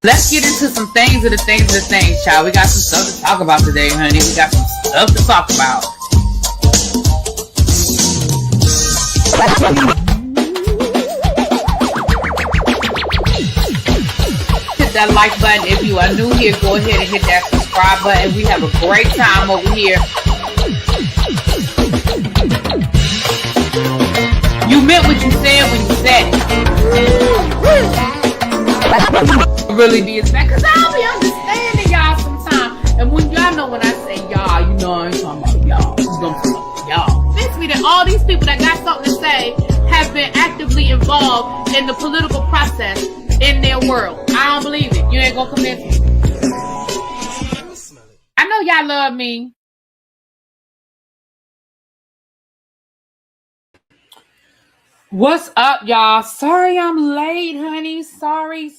Let's get into some things of the things, child. We got some stuff to talk about today, honey. We got some stuff to talk about. Hit that like button if you are new here. Go ahead and hit that subscribe button. We have a great time over here. You meant what you said when you said it. Really be expect, because I'll be understanding y'all sometimes. And when y'all know when I say y'all, you know I ain't talking about y'all. I'm talking about y'all. Makes me that all these people that got something to say have been actively involved in the political process in their world. I don't believe it. You ain't gonna convince me. I know y'all love me. What's up, y'all? Sorry I'm late, honey. Sorry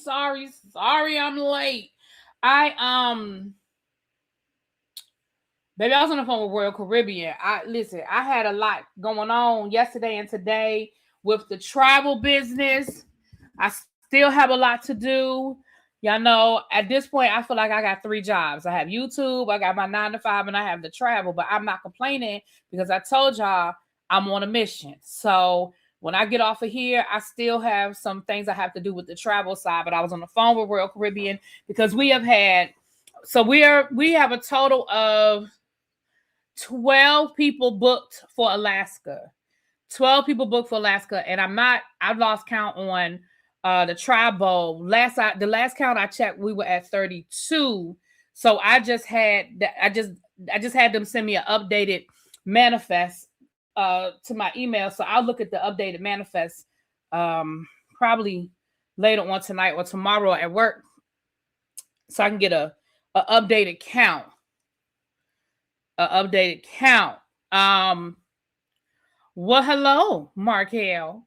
I'm late. Baby, I was on the phone with Royal Caribbean. I had a lot going on yesterday and today with the travel business. I still have a lot to do. Y'all know, at this point, I feel like I got 3 jobs. I have YouTube, I got my 9 to 5, and I have the travel, but I'm not complaining because I told y'all I'm on a mission. So when I get off of here, I still have some things I have to do with the travel side, but I was on the phone with Royal Caribbean because we have a total of 12 people booked for Alaska. 12 people booked for Alaska, and I've lost count on the travel. The last count I checked, we were at 32. So I just had them send me an updated manifest to my email, so I'll look at the updated manifest probably later on tonight or tomorrow at work, so I can get a updated count. Well, hello, Markel.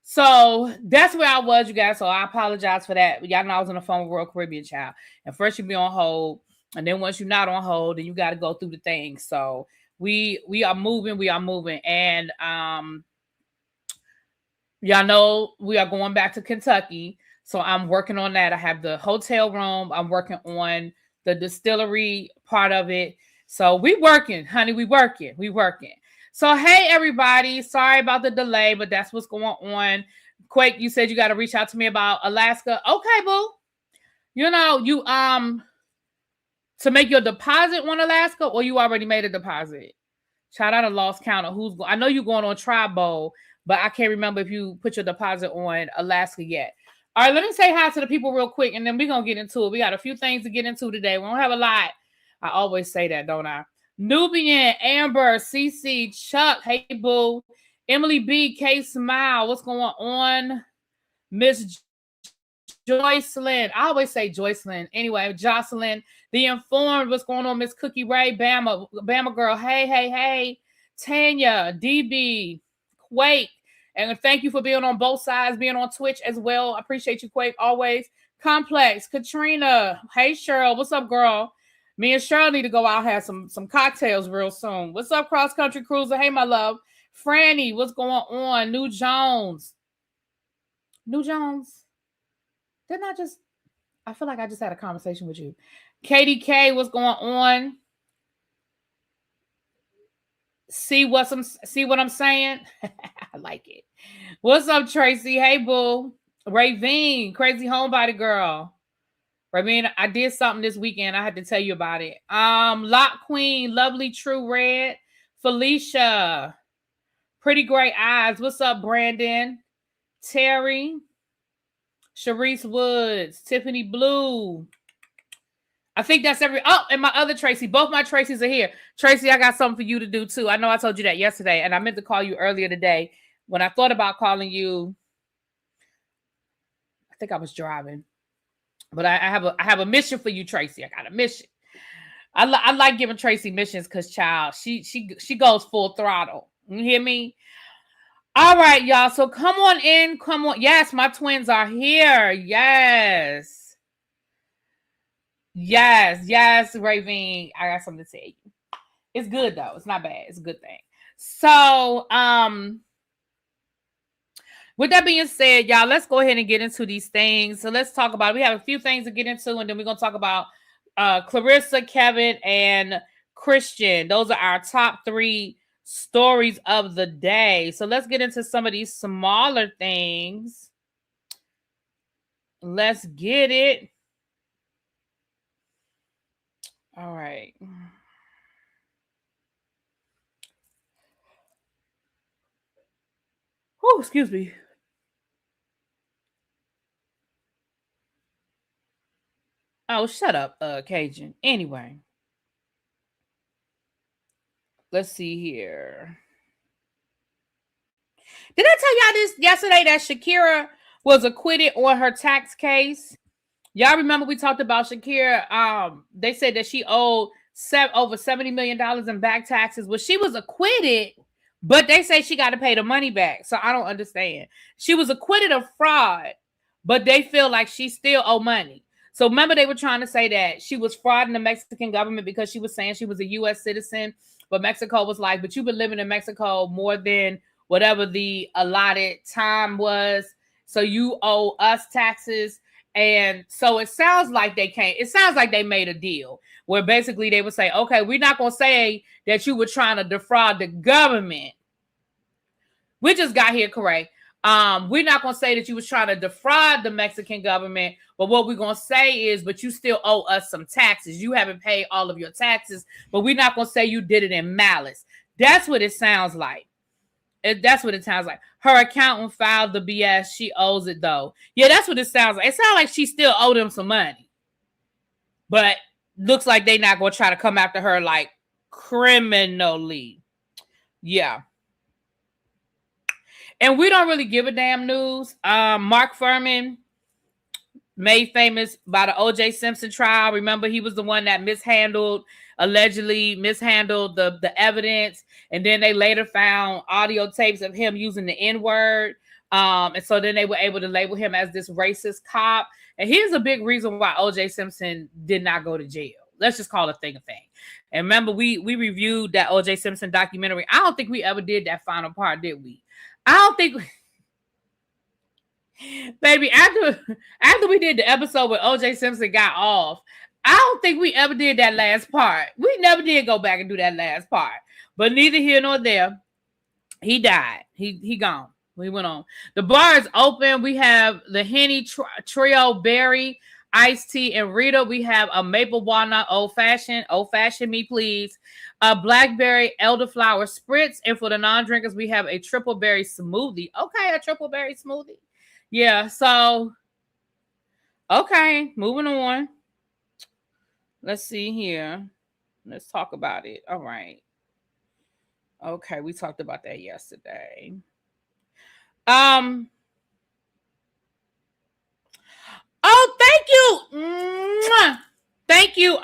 So that's where I was, you guys. So I apologize for that. Y'all know I was on the phone with Royal Caribbean, child. And first you be on hold, and then once you're not on hold, then you got to go through the thing. So we are moving, and y'all know we are going back to Kentucky. So I'm working on that. I have the hotel room. I'm working on the distillery part of it. So we working, honey. We working. So hey, everybody. Sorry about the delay, but that's what's going on. Quake, you said you got to reach out to me about Alaska. Okay, boo. You know, you to make your deposit on Alaska, or you already made a deposit? Shout out a lost count of who's going. I know you're going on Tri-Bowl, but I can't remember if you put your deposit on Alaska yet. All right, let me say hi to the people real quick, and then we're going to get into it. We got a few things to get into today. We don't have a lot. I always say that, don't I? Nubian, Amber, CC, Chuck, hey, boo. Emily B, K, Smile, what's going on? Miss Joycelyn, I always say Joycelyn. Anyway, Jocelyn, The Informed, what's going on? Miss Cookie Ray, Bama girl, hey. Tanya, DB, Quake, and thank you for being on both sides, being on Twitch as well. I appreciate you, Quake, always. Complex, Katrina, hey, Cheryl, what's up, girl? Me and Cheryl need to go out and have some cocktails real soon. What's up, Cross Country Cruiser? Hey, my love. Franny, what's going on? New Jones. I feel like I just had a conversation with you. KDK, what's going on? See what I'm saying? I like it. What's up, Tracy? Hey, boo. Ravine, crazy homebody girl. Ravine, I did something this weekend. I had to tell you about it. Lock Queen, Lovely True Red, Felicia, Pretty Great Eyes. What's up, Brandon? Terry, Sharice Woods, Tiffany Blue. I think that's and my other Tracy. Both my Tracys are here. Tracy, I got something for you to do too. I know I told you that yesterday, and I meant to call you earlier today. When I thought about calling you, I think I was driving. But I have a mission for you, Tracy. I got a mission. I like giving Tracy missions because, child, she goes full throttle. You hear me? All right, y'all. So come on in. Come on. Yes, my twins are here. Yes, Ravine. I got something to tell you. It's good though. It's not bad. It's a good thing. So with that being said, y'all, let's go ahead and get into these things. So let's talk about it. We have a few things to get into, and then we're going to talk about Claressa, Kevin, and Christian. Those are our top 3 stories of the day. So let's get into some of these smaller things. Let's get it. All right. Oh, excuse me. Oh, shut up, Cajun. Anyway, let's see here. Did I tell y'all this yesterday that Shakira was acquitted on her tax case? Y'all remember we talked about Shakira? They said that she owed over $70 million in back taxes. Well, she was acquitted, but they say she got to pay the money back. So I don't understand. She was acquitted of fraud, but they feel like she still owe money. So remember they were trying to say that she was frauding the Mexican government because she was saying she was a U.S. citizen, but Mexico was like, but you've been living in Mexico more than whatever the allotted time was. So you owe us taxes. And so it sounds like they made a deal where basically they would say, okay, we're not going to say that you were trying to defraud the government. We just got here correct. We're not going to say that you was trying to defraud the Mexican government, but what we're going to say is, but you still owe us some taxes. You haven't paid all of your taxes, but we're not going to say you did it in malice. That's what it sounds like. That's what it sounds like. Her accountant filed the BS. She owes it though. Yeah, that's what it sounds like. It sounds like she still owed them some money. But looks like they're not going to try to come after her like criminally. Yeah. And we don't really give a damn news. Mark Fuhrman, made famous by the O.J. Simpson trial. Remember, he was the one that allegedly mishandled the evidence. And then they later found audio tapes of him using the N-word. And so then they were able to label him as this racist cop. And here's a big reason why O.J. Simpson did not go to jail. Let's just call a thing a thing. And remember, we reviewed that O.J. Simpson documentary. I don't think we ever did that final part, did we? I don't think... Baby, after we did the episode where O.J. Simpson got off, I don't think we ever did that last part. We never did go back and do that last part. But neither here nor there. He died. He gone. We went on. The bar is open. We have the Henny Trio Berry, Iced Tea, and Rita. We have a Maple Walnut Old Fashioned me please. A Blackberry Elderflower Spritz. And for the non-drinkers, we have a Triple Berry Smoothie. Okay, a Triple Berry Smoothie. Yeah, so, okay, moving on. Let's see here. Let's talk about it. All right. Okay, we talked about that yesterday. Oh, thank you. Thank you,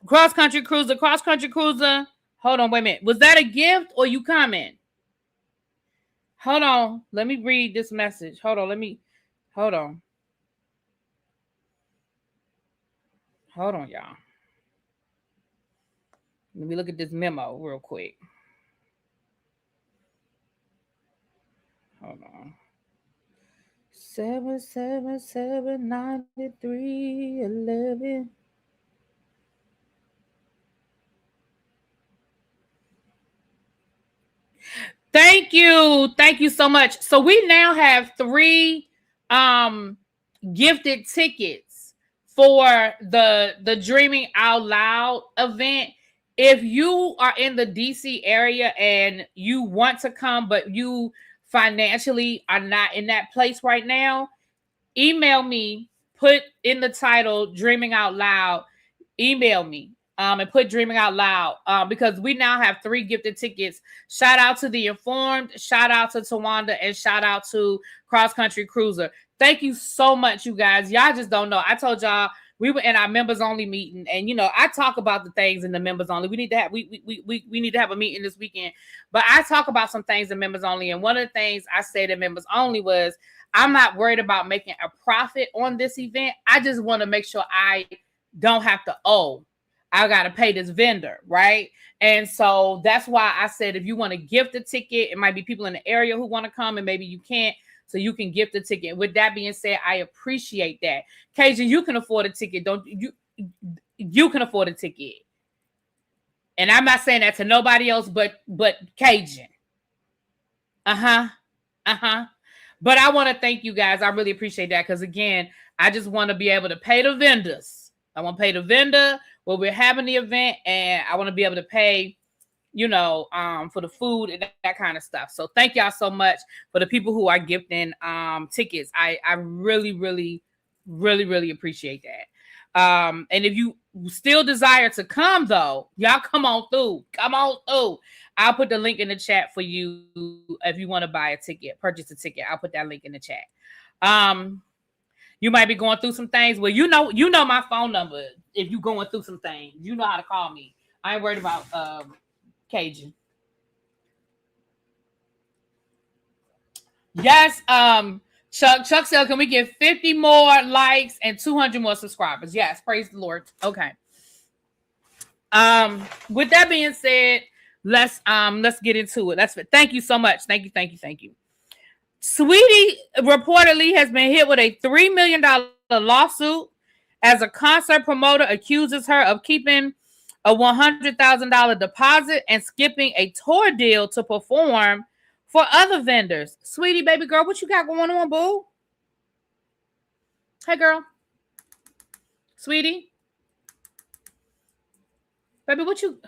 Cross Country Cruiser. Hold on, wait a minute. Was that a gift or you coming? Hold on. Let me read this message. Hold on. Hold on, y'all. Let me look at this memo real quick. Hold on. 7779311. Thank you so much. So we now have 3 gifted tickets for the Dreaming Out Loud event. If you are in the DC area and you want to come, but you financially are not in that place right now, email me, put in the title Dreaming Out Loud, email me. And put Dreaming Out Loud because we now have 3 gifted tickets. Shout out to The Informed, shout out to Tawanda, and shout out to Cross Country Cruiser. Thank you so much, you guys. Y'all just don't know. I told y'all we were in our members only meeting, and I talk about the things in the members only. We need to have we need to have a meeting this weekend, but I talk about some things in members only. And one of the things I said in members only was I'm not worried about making a profit on this event. I just want to make sure I don't have to owe. I got to pay this vendor, right? And so that's why I said, if you want to gift a ticket, it might be people in the area who want to come and maybe you can't. So you can gift a ticket. With that being said, I appreciate that. Cajun, you can afford a ticket. Don't you? You can afford a ticket. And I'm not saying that to nobody else, but Cajun. But I want to thank you guys. I really appreciate that. Because again, I just want to be able to pay the vendors. I want to pay the vendor where we're having the event, and I want to be able to pay, for the food and that kind of stuff. So thank y'all so much for the people who are gifting tickets. I really, really, really, really appreciate that. And if you still desire to come, though, y'all come on through. Come on through. I'll put the link in the chat for you if you want to buy a ticket, purchase a ticket. I'll put that link in the chat. You might be going through some things. Well, you know my phone number. If you're going through some things, you know how to call me. I ain't worried about Cajun. Yes, Chuck said, can we get 50 more likes and 200 more subscribers? Yes, praise the Lord. Okay. With that being said, let's get into it. Thank you so much. Thank you. Sweetie reportedly has been hit with a $3 million lawsuit as a concert promoter accuses her of keeping a $100,000 deposit and skipping a tour deal to perform for other vendors. Sweetie, baby girl, what you got going on, boo? Hey, girl. Sweetie. Baby, what you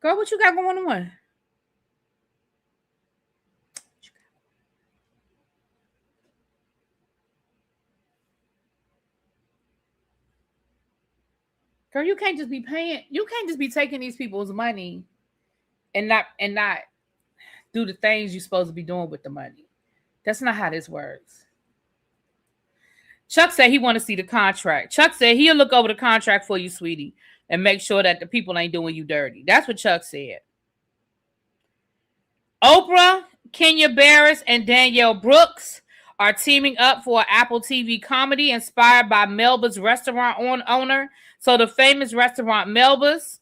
got going on? Girl, you can't just be paying. You can't just be taking these people's money and not do the things you're supposed to be doing with the money. That's not how this works. Chuck said he want to see the contract. Chuck said he'll look over the contract for you, sweetie, and make sure that the people ain't doing you dirty. That's what Chuck said. Oprah, Kenya Barris, and Danielle Brooks are teaming up for an Apple TV comedy inspired by Melba's restaurant owner. So the famous restaurant Melba's,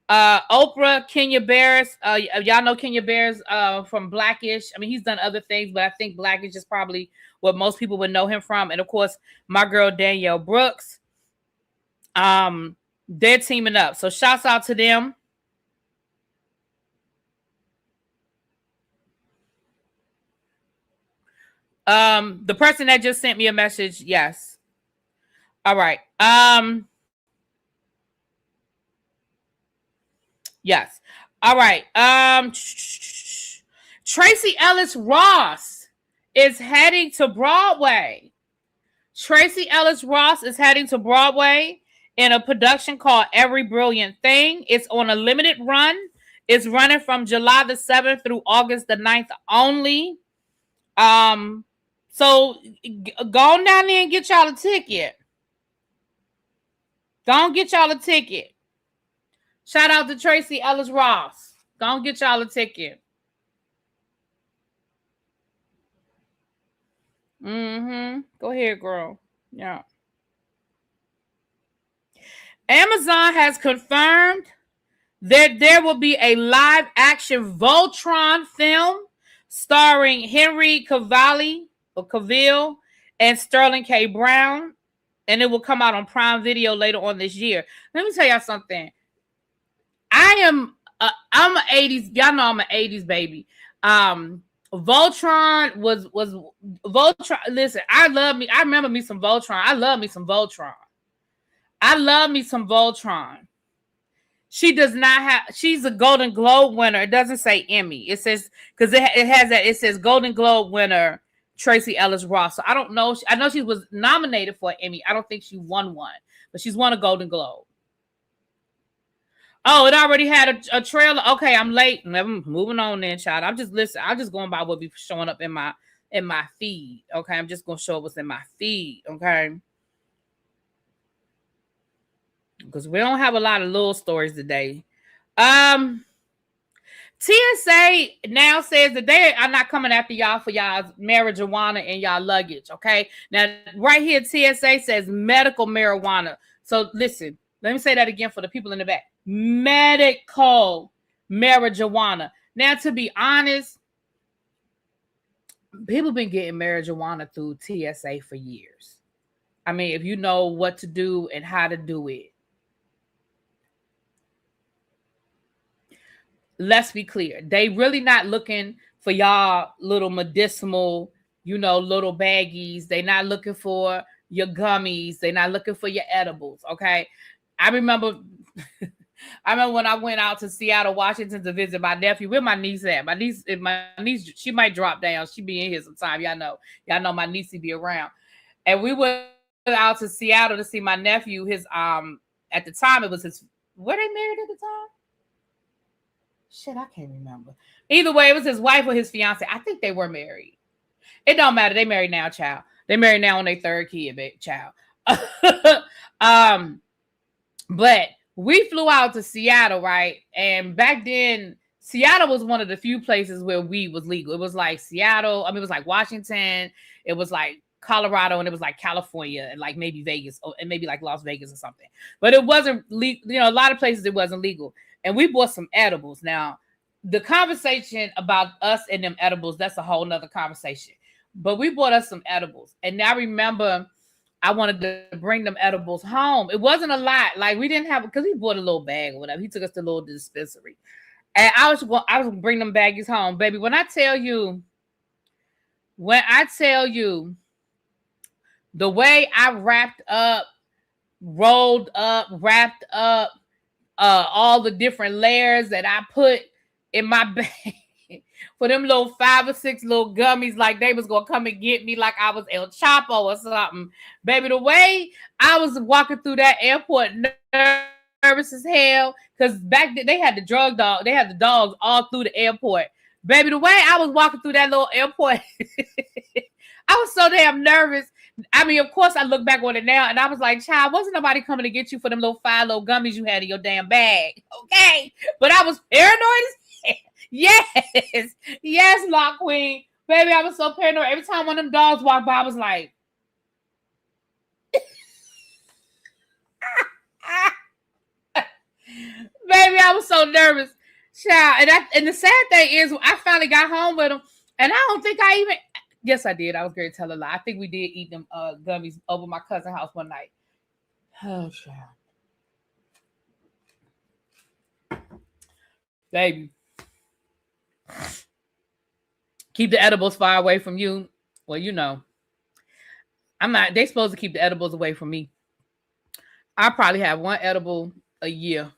Oprah, Kenya Barris, y'all know Kenya Barris from Blackish. I mean, he's done other things, but I think Blackish is probably what most people would know him from. And of course, my girl Danielle Brooks, they're teaming up. So shouts out to them. The person that just sent me a message, yes. All right. Yes. All right. Tracee Ellis Ross is heading to Broadway. Tracee Ellis Ross is heading to Broadway in a production called Every Brilliant Thing. It's on a limited run. It's running from July the 7th through August the 9th only. So go on down there and get y'all a ticket. Go on get y'all a ticket. Shout out to Tracee Ellis Ross. Go on get y'all a ticket. Go ahead, girl. Yeah. Amazon has confirmed that there will be a live action Voltron film starring Henry Cavill and Sterling K. Brown, and it will come out on Prime Video later on this year. Let me tell y'all something. I'm an 80s. Y'all know I'm an 80s baby. Voltron was Voltron. Listen, I remember me some Voltron. I love me some Voltron. She does not have. She's a Golden Globe winner. It doesn't say Emmy. It says because it has that. It says Golden Globe winner Tracee Ellis Ross. So I don't know. I know she was nominated for an Emmy. I don't think she won one, but she's won a Golden Globe. Oh, it already had a trailer. Okay, I'm late. I'm moving on then, child. I'm just listening. I'm just going by what be showing up in my feed. Okay, I'm just gonna show what's in my feed. Okay, because we don't have a lot of little stories today. TSA now says that they are not coming after y'all for y'all's marijuana and y'all luggage. Okay, now right here, TSA says medical marijuana. So listen. Let me say that again for the people in the back. Medical marijuana. Now, to be honest, people been getting marijuana through TSA for years. I mean, if you know what to do and how to do it. Let's be clear. They really not looking for y'all little medicinal, little baggies. They not looking for your gummies. They not looking for your edibles. Okay. I remember when I went out to Seattle, Washington to visit my nephew. Where my niece at? My niece, she might drop down. She be in here sometime. Y'all know my niece be around. And we went out to Seattle to see my nephew. His at the time it was his. Were they married at the time? Shit, I can't remember. Either way, it was his wife or his fiance. I think they were married. It don't matter. They married now, child. They married now on their third kid, child. But we flew out to Seattle, right? And back then, Seattle was one of the few places where weed was legal. It was like Seattle. I mean, it was like Washington. It was like Colorado, and it was like California, and like maybe Vegas, and maybe like Las Vegas or something. But it wasn't legal. A lot of places it wasn't legal. And we bought some edibles. Now, the conversation about us and them edibles, that's a whole nother conversation. But we bought us some edibles. And I remember I wanted to bring them edibles home. It wasn't a lot. Like, we didn't have, because he bought a little bag or whatever. He took us to a little dispensary. And I was going to bring them baggies home. Baby, when I tell you, the way I rolled up, wrapped up, all the different layers that I put in my bag for them little 5 or 6 little gummies, like they was gonna come and get me like I was El Chapo or something. Baby, the way I was walking through that airport nervous as hell, because back then they had the dogs all through the airport. Baby, the way I was walking through that little airport, I was so damn nervous. I mean, of course, I look back on it now, and I was like, child, wasn't nobody coming to get you for them little 5 little gummies you had in your damn bag, okay? But I was paranoid as hell. Yes, Lock Queen. Baby, I was so paranoid. Every time one of them dogs walked by, I was like, baby, I was so nervous. Child, and the sad thing is, I finally got home with them, and I don't think I even... Yes, I did. I was going to tell a lie. I think we did eat them gummies over my cousin's house one night. Oh, child. Baby. Keep the edibles far away from you. Well, I'm not. They supposed to keep the edibles away from me. I probably have one edible a year.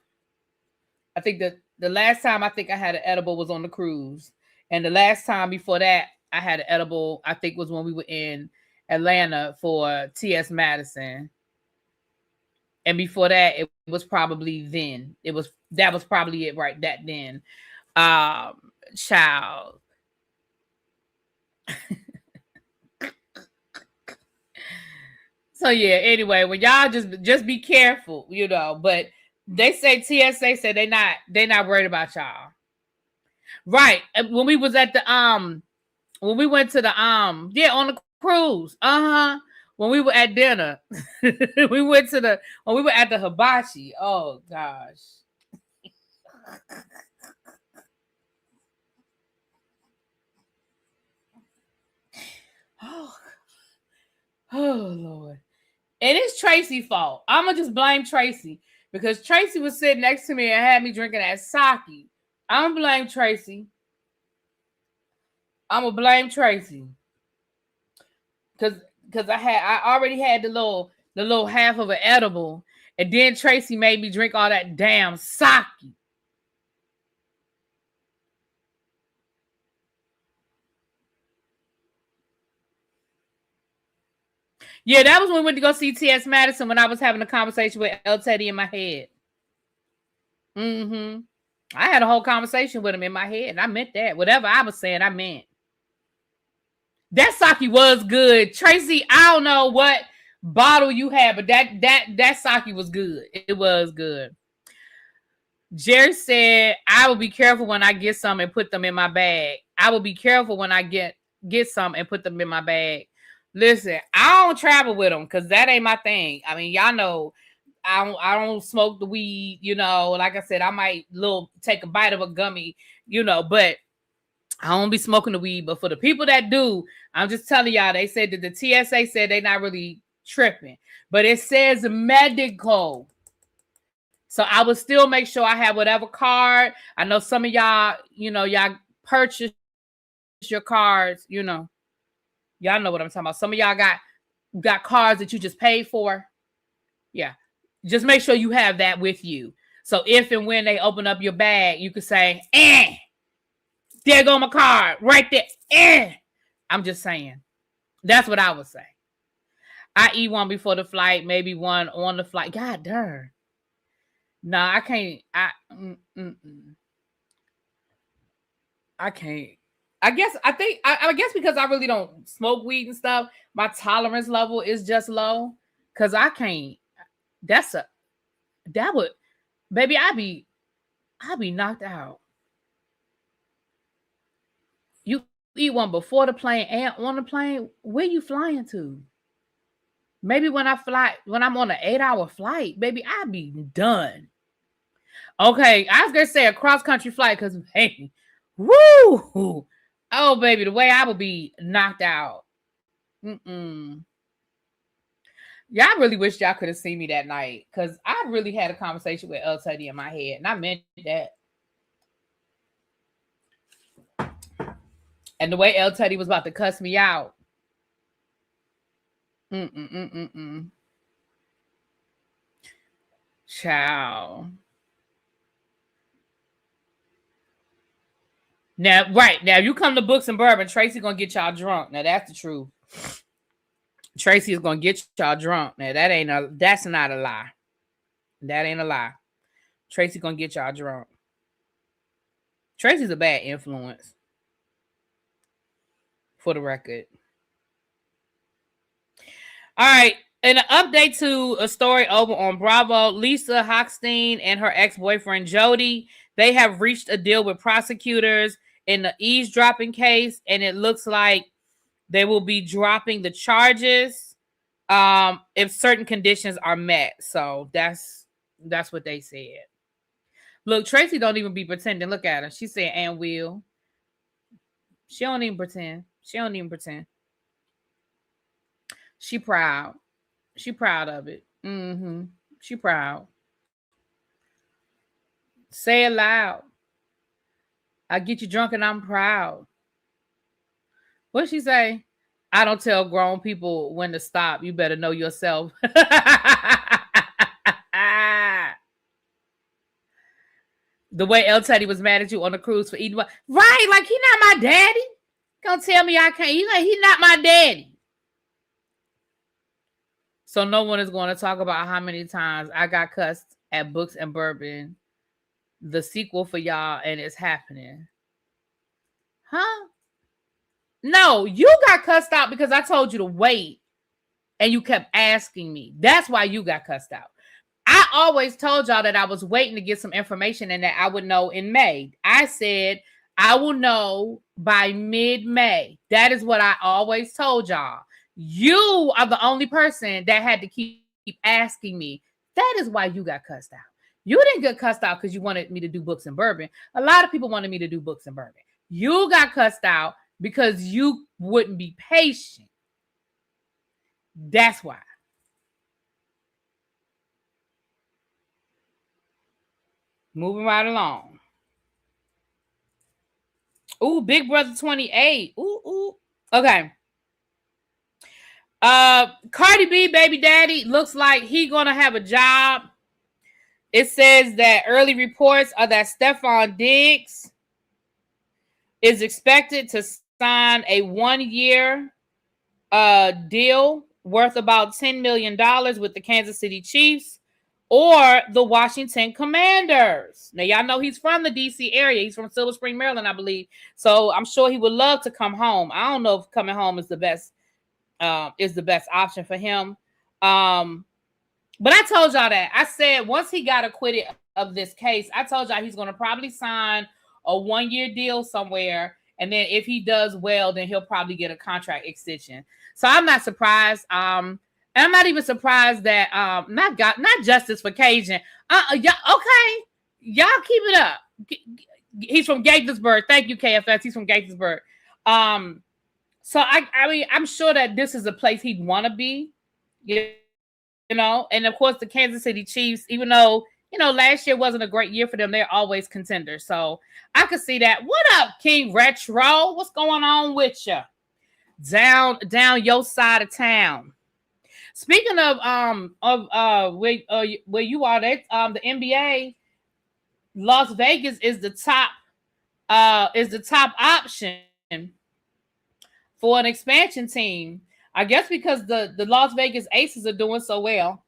I think that the last time I think I had an edible was on the cruise. And the last time before that, I had an edible, I think was when we were in Atlanta for T.S. Madison. And before that, it was probably then. That was probably it right that then. Child. So yeah, anyway, when y'all just be careful, but they say TSA said they not worried about y'all. Right. When we was at the when we went to the on the cruise, when we were at dinner, when we were at the hibachi. Oh gosh. Oh Lord. And it's Tracy's fault. I'm gonna just blame Tracy because Tracy was sitting next to me and had me drinking that sake. I'm gonna blame Tracy. I'm gonna blame Tracy because I already had the little half of an edible, and then Tracy made me drink all that damn sake. Yeah, that was when we went to go see T.S. Madison when I was having a conversation with El Teddy in my head. I had a whole conversation with him in my head, and I meant that. Whatever I was saying, I meant. That sake was good. Tracy, I don't know what bottle you had, but that sake was good. It was good. Jerry said, I will be careful when I get some and put them in my bag. I will be careful when I get some and put them in my bag. Listen, I don't travel with them because that ain't my thing. I mean, y'all know I don't smoke the weed, you know. Like I said, I might take a bite of a gummy, you know, but I don't be smoking the weed. But for the people that do, I'm just telling y'all, they said that the TSA said they're not really tripping, but it says medical. So I would still make sure I have whatever card. I know some of y'all, you know, y'all purchase your cards, you know. Y'all know what I'm talking about. Some of y'all got cards that you just paid for. Yeah. Just make sure you have that with you. So if and when they open up your bag, you can say, there go my card right there. I'm just saying. That's what I would say. I eat one before the flight, maybe one on the flight. God darn. No, I can't. I can't. I guess because I really don't smoke weed and stuff, my tolerance level is just low. Cause I can't. Baby, I'd be knocked out. You eat one before the plane and on the plane. Where you flying to? Maybe when I'm on an 8-hour flight, baby, I'd be done. Okay, I was gonna say a cross-country flight because, hey, woo! Oh, baby, the way I would be knocked out. Y'all really wish y'all could have seen me that night because I really had a conversation with El Teddy in my head, and I meant that. And the way El Teddy was about to cuss me out. Ciao. Now you come to Books and Bourbon, Tracy gonna get y'all drunk. Now that's the truth. Tracy is gonna get y'all drunk. Now that's not a lie. That ain't a lie. Tracy gonna get y'all drunk. Tracy's a bad influence. For the record. All right. In an update to a story over on Bravo, Lisa Hochstein and her ex-boyfriend Jody, they have reached a deal with prosecutors in the eavesdropping case, and it looks like they will be dropping the charges if certain conditions are met. So that's what they said. Look, Tracy don't even be pretending. Look at her. She said, "And will." She don't even pretend. She proud. She proud of it. She proud. Say it loud. I get you drunk and I'm proud. What'd she say? I don't tell grown people when to stop. You better know yourself. The way El Teddy was mad at you on the cruise for eating. Right, like he not my daddy. Gonna tell me I can't. He not my daddy. So no one is going to talk about how many times I got cussed at Books and Bourbon, the sequel for y'all, and it's happening. Huh? No, you got cussed out because I told you to wait and you kept asking me. That's why you got cussed out. I always told y'all that I was waiting to get some information and that I would know in May. I said I will know by mid-May. That is what I always told y'all. You are the only person that had to keep asking me. That is why you got cussed out. You didn't get cussed out because you wanted me to do Books and Bourbon. A lot of people wanted me to do Books and Bourbon. You got cussed out because you wouldn't be patient. That's why. Moving right along. Ooh, Big Brother 28. Ooh. Okay. Cardi B, baby daddy, looks like he gonna have a job. It says that early reports are that Stefan Diggs is expected to sign a 1-year deal worth about $10 million with the Kansas City Chiefs or the Washington Commanders. Now, y'all know he's from the D.C. area. He's from Silver Spring, Maryland, I believe. So I'm sure he would love to come home. I don't know if coming home is the best option for him. But I told y'all that. I said once he got acquitted of this case, I told y'all he's going to probably sign a 1-year deal somewhere. And then if he does well, then he'll probably get a contract extension. So I'm not surprised. And And I'm not even surprised that not justice for Cajun. Yeah, okay, y'all keep it up. He's from Gaithersburg. Thank you, KFS. He's from Gaithersburg. So I mean, I'm sure that this is a place he'd want to be, you know. And of course, the Kansas City Chiefs, even though last year wasn't a great year for them, they're always contenders. So I could see that. What up, King Retro? What's going on with you? Down your side of town. Speaking of where you are, that the NBA, Las Vegas is the top option for an expansion team. I guess because the Las Vegas Aces are doing so well.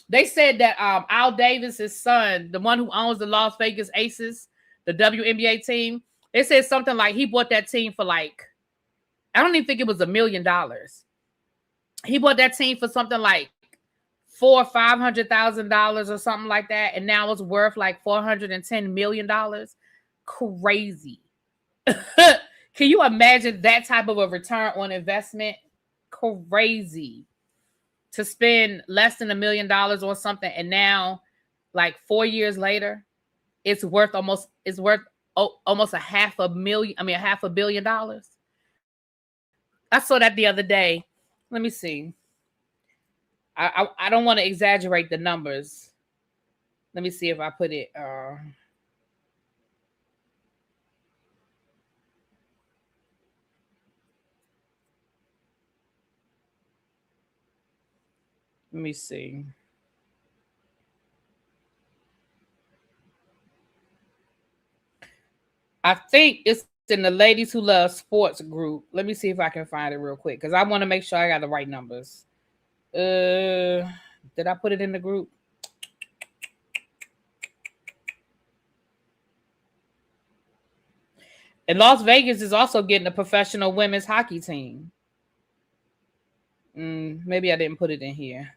They said that Al Davis's son, the one who owns the Las Vegas Aces, the WNBA team, they said something like he bought that team for like, I don't even think it was $1 million. He bought that team for something like $400,000 or $500,000 or something like that, and now it's worth like $410 million. Crazy. Can you imagine that type of a return on investment? Crazy. To spend less than $1 million on something, and now, like 4 years later, it's worth almost $500 million. I saw that the other day. Let me see. I don't want to exaggerate the numbers. Let me see if I put it. Let me see. I think it's in the Ladies Who Love Sports group. Let me see if I can find it real quick because I want to make sure I got the right numbers. Did I put it in the group? And Las Vegas is also getting a professional women's hockey team. Maybe I didn't put it in here.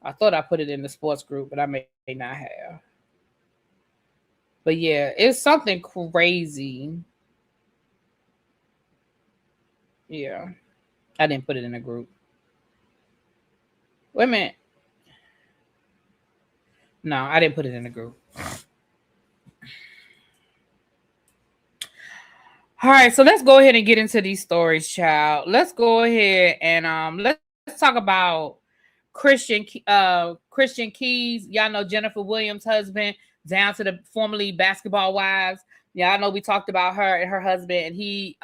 I thought I put it in the sports group, but I may not have. But yeah, it's something crazy. Yeah. I didn't put it in the group. Wait a minute. No, I didn't put it in the group. All right, so let's go ahead and get into these stories, child. Let's go ahead and let's talk about Christian Keys. Y'all know Jennifer Williams' husband, down to the formerly Basketball Wives. Yeah, I know we talked about her and her husband, and he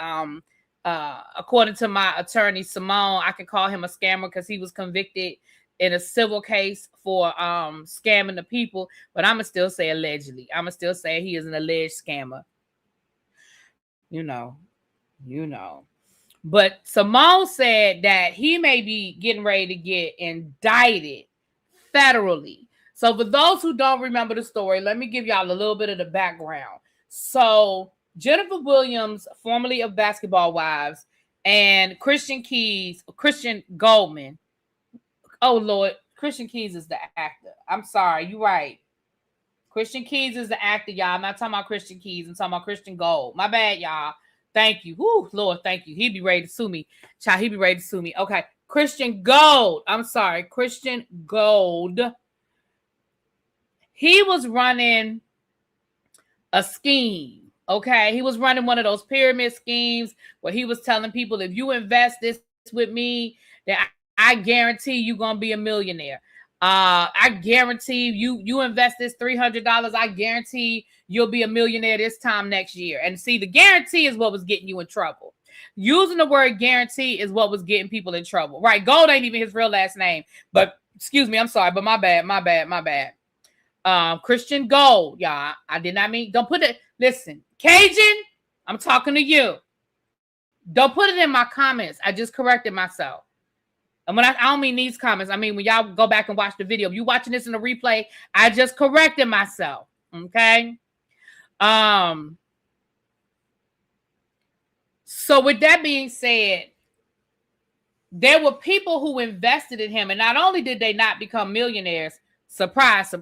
according to my attorney Simone, I can call him a scammer because he was convicted in a civil case for scamming the people, but I'm gonna still say allegedly. I'm gonna still say he is an alleged scammer. You know. But Simone said that he may be getting ready to get indicted federally. So for those who don't remember the story, let me give y'all a little bit of the background. So Jennifer Williams, formerly of Basketball Wives, and Christian Goldman. Oh, Lord. Christian Keys is the actor. I'm sorry. You're right. Christian Keys is the actor, y'all. I'm not talking about Christian Keys. I'm talking about Christian Gold. My bad, y'all. Thank you. Woo, Lord, thank you. He'd be ready to sue me. Child, he'd be ready to sue me. Okay. Christian Gold. I'm sorry. Christian Gold. He was running a scheme. Okay. He was running one of those pyramid schemes where he was telling people, if you invest this with me, then I guarantee you're going to be a millionaire. I guarantee you invest this $300. I guarantee you'll be a millionaire this time next year. And see, the guarantee is what was getting you in trouble. Using the word guarantee is what was getting people in trouble. Right. Gold ain't even his real last name. But excuse me, I'm sorry, but my bad. Christian Gold, y'all. I did not mean, don't put it. Listen, Cajun, I'm talking to you. Don't put it in my comments. I just corrected myself. And when I don't mean these comments, I mean when y'all go back and watch the video. If you're watching this in the replay, I just corrected myself. Okay. So with that being said, there were people who invested in him, and not only did they not become millionaires, surprise,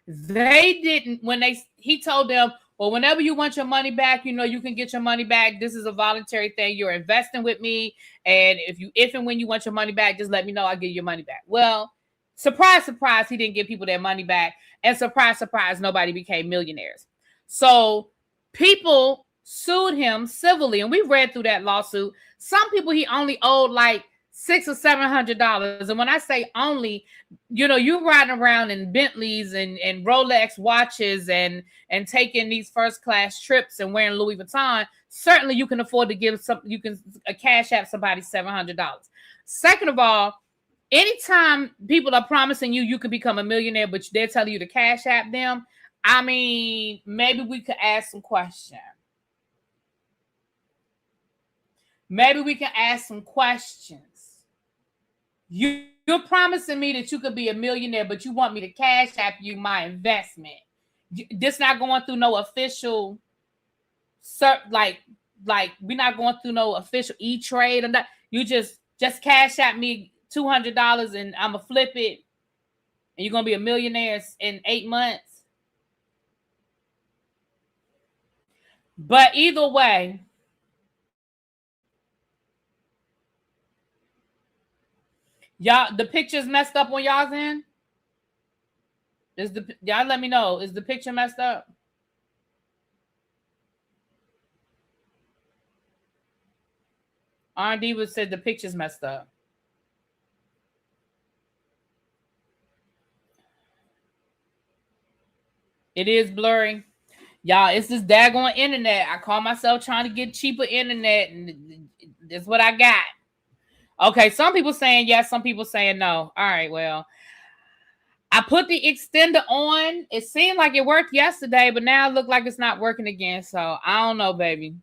they didn't, when he told them, or whenever you want your money back, you can get your money back. This is a voluntary thing. You're investing with me. And if and when you want your money back, just let me know. I'll give you your money back. Well, surprise, surprise, he didn't give people their money back. And surprise, surprise, nobody became millionaires. So people sued him civilly. And we read through that lawsuit. Some people he only owed like $600 or $700. And when I say only, you riding around in Bentleys and Rolex watches and taking these first class trips and wearing Louis Vuitton, certainly you can afford to give a cash app somebody $700. Second of all, anytime people are promising you can become a millionaire, but they're telling you to cash app them, I mean, maybe we could ask some questions. Maybe we can ask some questions. You're promising me that you could be a millionaire, but you want me to cash app you my investment. This not going through no official, like we're not going through no official E-Trade or that. You just cash app me $200 and I'm gonna flip it, and you're gonna be a millionaire in 8 months. But either way, y'all, the picture's messed up on y'all's end. Y'all let me know. Is the picture messed up? R&D would said the picture's messed up. It is blurry. Y'all, it's this daggone internet. I call myself trying to get cheaper internet, and that's what I got. Okay, some people saying yes, some people saying no. All right, well, I put the extender on. It seemed like it worked yesterday, but now it looks like it's not working again. So I don't know, baby.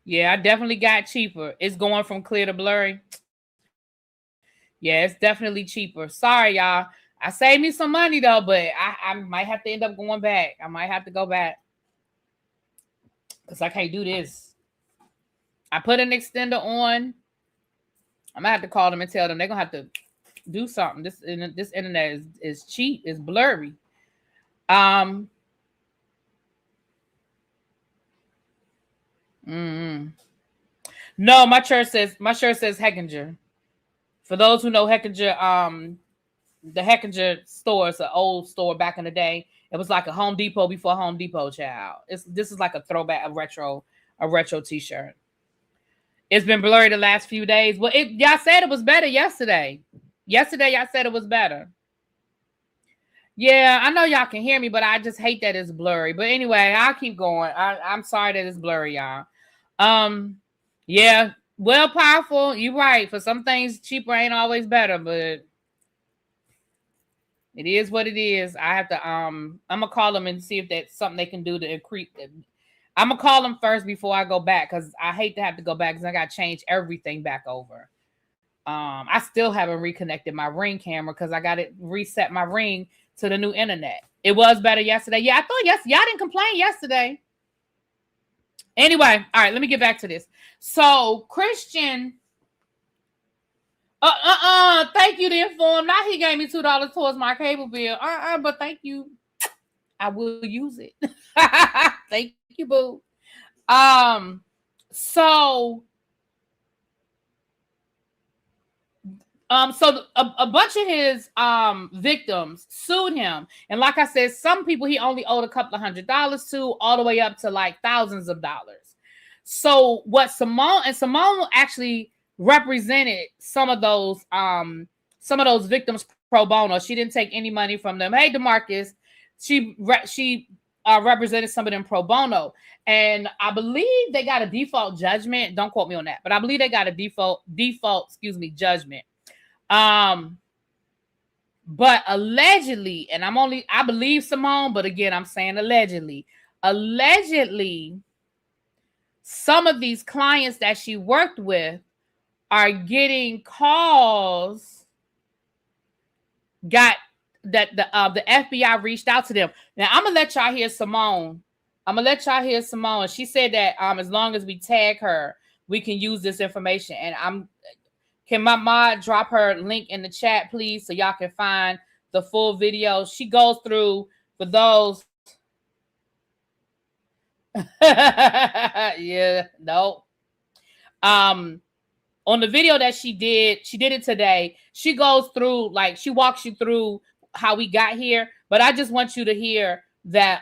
Yeah, I definitely got cheaper. It's going from clear to blurry. Yeah, it's definitely cheaper. Sorry, y'all. I saved me some money, though, but I might have to end up going back. I might have to go back because I can't do this. I put an extender on. I'm going to have to call them and tell them they're going to have to do something. This internet is cheap. It's blurry. No, my shirt says Heckinger. For those who know Heckinger, the Heckinger store is an old store back in the day. It was like a Home Depot before Home Depot, child. This is like a throwback, a retro t-shirt. It's been blurry the last few days. Well, y'all said it was better yesterday. Yesterday, y'all said it was better. Yeah, I know y'all can hear me, but I just hate that it's blurry. But anyway, I'll keep going. I'm sorry that it's blurry, y'all. Yeah, well, powerful. You're right. For some things, cheaper ain't always better, but it is what it is. I have to. I'm gonna call them and see if that's something they can do to increase. I'm gonna call them first before I go back because I hate to have to go back because I got to change everything back over. I still haven't reconnected my Ring camera because I got to reset my Ring to the new internet. It was better yesterday. Yeah, I thought y'all didn't complain yesterday. Anyway, all right, let me get back to this. So Christian, thank you to inform. Now he gave me $2 towards my cable bill. But thank you. I will use it. Thank you, boo. So a bunch of his victims sued him, and like I said, some people he only owed a couple of $100s to, all the way up to like thousands of dollars. So what Simone actually represented some of those victims pro bono. She didn't take any money from them. Hey, DeMarcus, she represented some of them pro bono, and I believe they got a default judgment. Don't quote me on that, but I believe they got a default judgment. But allegedly, and I believe Simone, but again, I'm saying allegedly, some of these clients that she worked with are getting calls. Got that the FBI reached out to them. Now I'm gonna let y'all hear Simone. She said that as long as we tag her, we can use this information. And can my mod drop her link in the chat, please, so y'all can find the full video. She goes through, for those. Yeah, no. On the video that she did it today. She goes through, like, she walks you through how we got here. But I just want you to hear that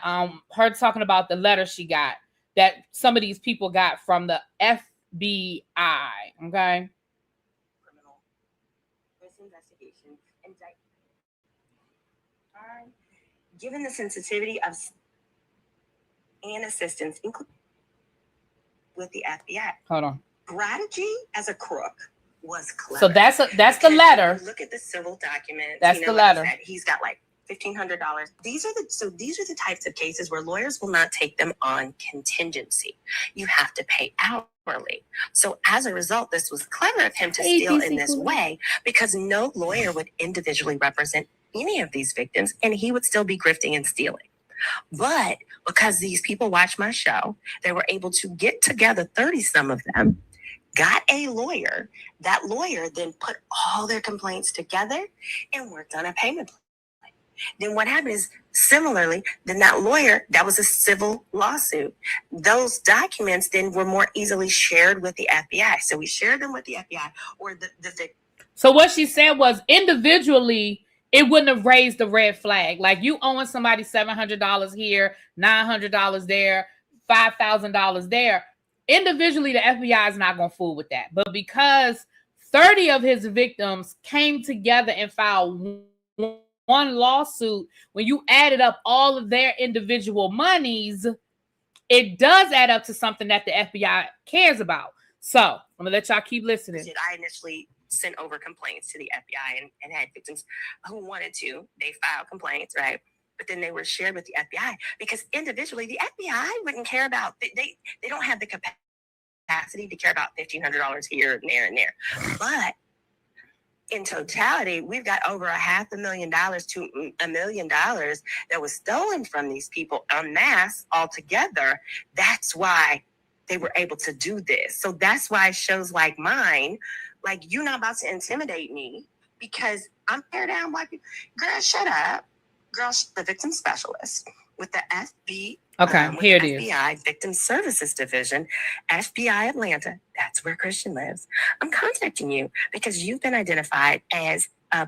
her talking about the letter she got, that some of these people got from the FBI. Okay. Criminal investigation indictment. Given the sensitivity of and assistance, including with the FBI. Hold on. Strategy as a crook was clever. So that's the letter. Look at the civil documents. That's the letter. Like he's got like $1,500. These are the types of cases where lawyers will not take them on contingency. You have to pay hourly. So as a result, this was clever of him to steal in this way, because no lawyer would individually represent any of these victims, and he would still be grifting and stealing. But because these people watch my show, they were able to get together, 30 some of them, got a lawyer. That lawyer then put all their complaints together and worked on a payment plan. Then what happened is, similarly, then that lawyer, that was a civil lawsuit. Those documents then were more easily shared with the FBI. So we shared them with the FBI or the victim. So what she said was, individually, it wouldn't have raised the red flag. Like, you owing somebody $700 here, $900 there, $5,000 there. Individually, the FBI is not going to fool with that. But because 30 of his victims came together and filed one lawsuit, when you added up all of their individual monies, it does add up to something that the FBI cares about. So I'm going to let y'all keep listening. I initially sent over complaints to the FBI and had victims who wanted to. They filed complaints, right? But then they were shared with the FBI, because individually the FBI wouldn't care about, they don't have the capacity to care about $1,500 here and there and there. But in totality, we've got over $500,000 to $1 million that was stolen from these people en masse altogether. That's why they were able to do this. So that's why shows like mine, like, you're not about to intimidate me because I'm tear down black people. Girl, shut up. Girl, the victim specialist with the FBI. Okay, here it is. FBI Victim Services Division, FBI Atlanta. That's where Christian lives. I'm contacting you because you've been identified as a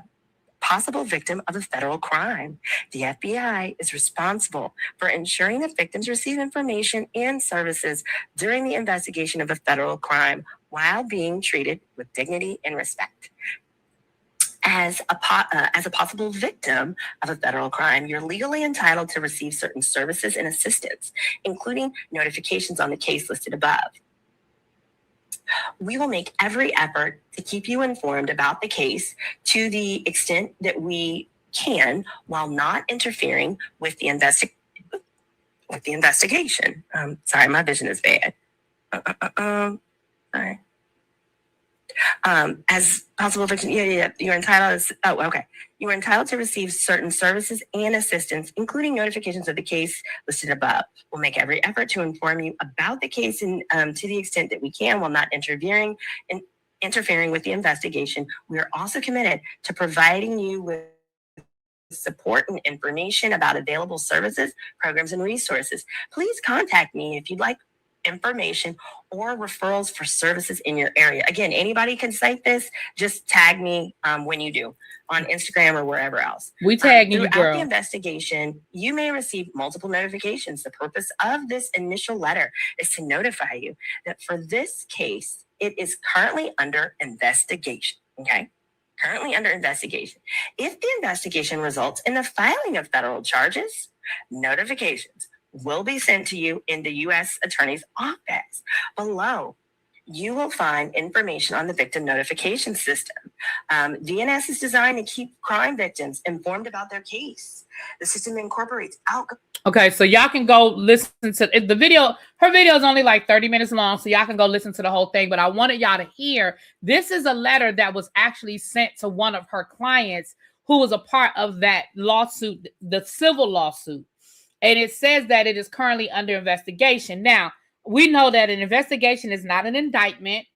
possible victim of a federal crime. The FBI is responsible for ensuring that victims receive information and services during the investigation of a federal crime while being treated with dignity and respect. As a possible victim of a federal crime, you're legally entitled to receive certain services and assistance, including notifications on the case listed above. We will make every effort to keep you informed about the case to the extent that we can, while not interfering with the investigation. Sorry, my vision is bad. Sorry. As possible victim, you're entitled. You are entitled to receive certain services and assistance, including notifications of the case listed above. We'll make every effort to inform you about the case and to the extent that we can, while not interfering with the investigation. We are also committed to providing you with support and information about available services, programs, and resources. Please contact me if you'd like information or referrals for services in your area. Again, anybody can cite this. Just tag me when you do on Instagram or wherever else. We tag you, girl. Throughout the investigation, you may receive multiple notifications. The purpose of this initial letter is to notify you that for this case, it is currently under investigation. Okay? Currently under investigation. If the investigation results in the filing of federal charges, notifications will be sent to you in the U.S. Attorney's Office. Below, you will find information on the victim notification system. VNS is designed to keep crime victims informed about their case. The system incorporates Okay, so y'all can go listen to the video. Her video is only like 30 minutes long, so y'all can go listen to the whole thing. But I wanted y'all to hear, this is a letter that was actually sent to one of her clients who was a part of that lawsuit, the civil lawsuit. And it says that it is currently under investigation. Now, we know that an investigation is not an indictment.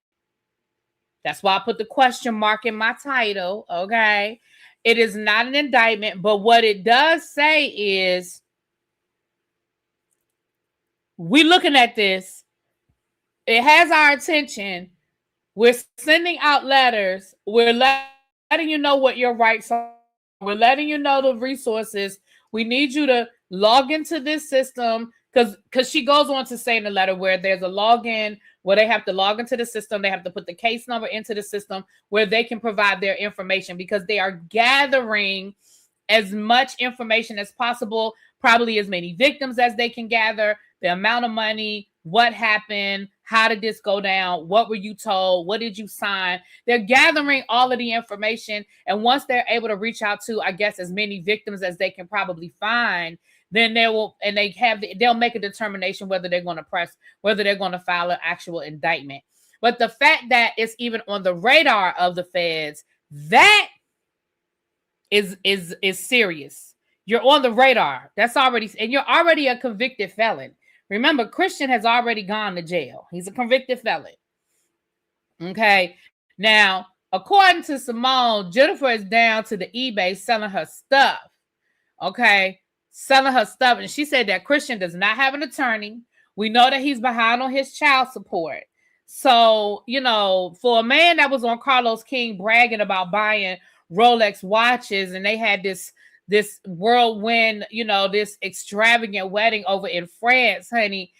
That's why I put the question mark in my title, okay? It is not an indictment, but what it does say is, we looking at this. It has our attention. We're sending out letters. We're letting you know what your rights are. We're letting you know the resources. We need you to log into this system, because she goes on to say in the letter where there's a login where they have to log into the system. They have to put the case number into the system where they can provide their information, because they are gathering as much information as possible, probably as many victims as they can gather, the amount of money, what happened, how did this go down, what were you told, what did you sign. They're gathering all of the information, and once they're able to reach out to, I guess, as many victims as they can probably find, then they will, and they'll make a determination whether they're going to file an actual indictment. But the fact that it's even on the radar of the feds, that is serious. You're on the radar. That's already, and you're already a convicted felon. Remember, Christian has already gone to jail. He's a convicted felon. Okay. Now, according to Simone, Jennifer is down to the eBay selling her stuff. Okay. Selling her stuff. And she said that Christian does not have an attorney. We know that he's behind on his child support. So, for a man that was on Carlos King bragging about buying Rolex watches, and they had this whirlwind, this extravagant wedding over in France, honey.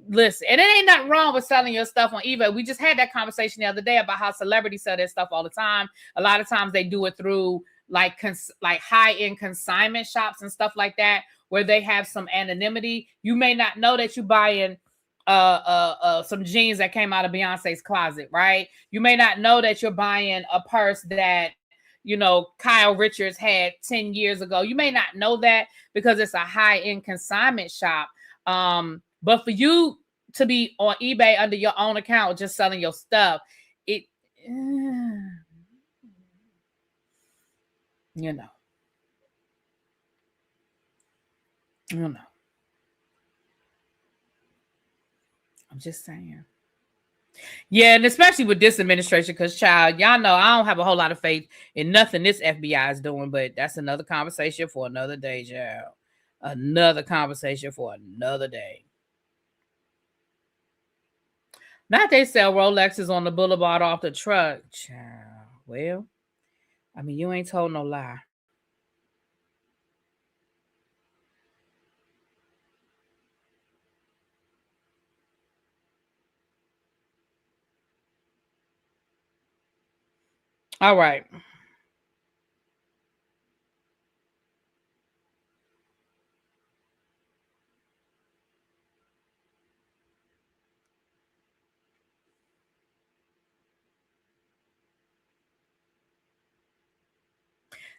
Listen, and it ain't nothing wrong with selling your stuff on eBay. We just had that conversation the other day about how celebrities sell their stuff all the time. A lot of times they do it through like high-end consignment shops and stuff like that, where they have some anonymity. You may not know that you're buying some jeans that came out of Beyonce's closet, right? You may not know that you're buying a purse that Kyle Richards had 10 years ago. You may not know that because it's a high-end consignment shop. But for you to be on eBay under your own account, just selling your stuff, it, I'm just saying. Yeah, and especially with this administration, because, child, y'all know I don't have a whole lot of faith in nothing this FBI is doing, but that's another conversation for another day, child. Another conversation for another day. Not they sell Rolexes on the boulevard off the truck, child. Well, I mean, you ain't told no lie. All right.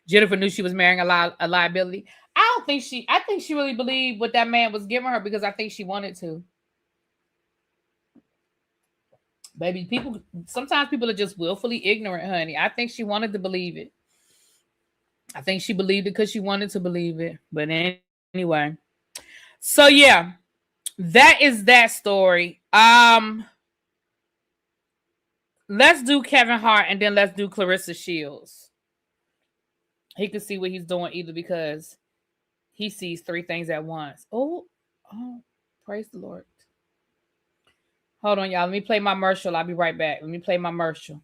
Jennifer knew she was marrying a liability. I think she really believed what that man was giving her, because I think she wanted to. Baby, sometimes people are just willfully ignorant, honey. I think she wanted to believe it. I think she believed it because she wanted to believe it. But anyway. So yeah, that is that story. Let's do Kevin Hart, and then let's do Claressa Shields. He can see what he's doing, either because he sees three things at once. Oh, praise the Lord. Hold on, y'all. Let me play my commercial. I'll be right back. Let me play my commercial.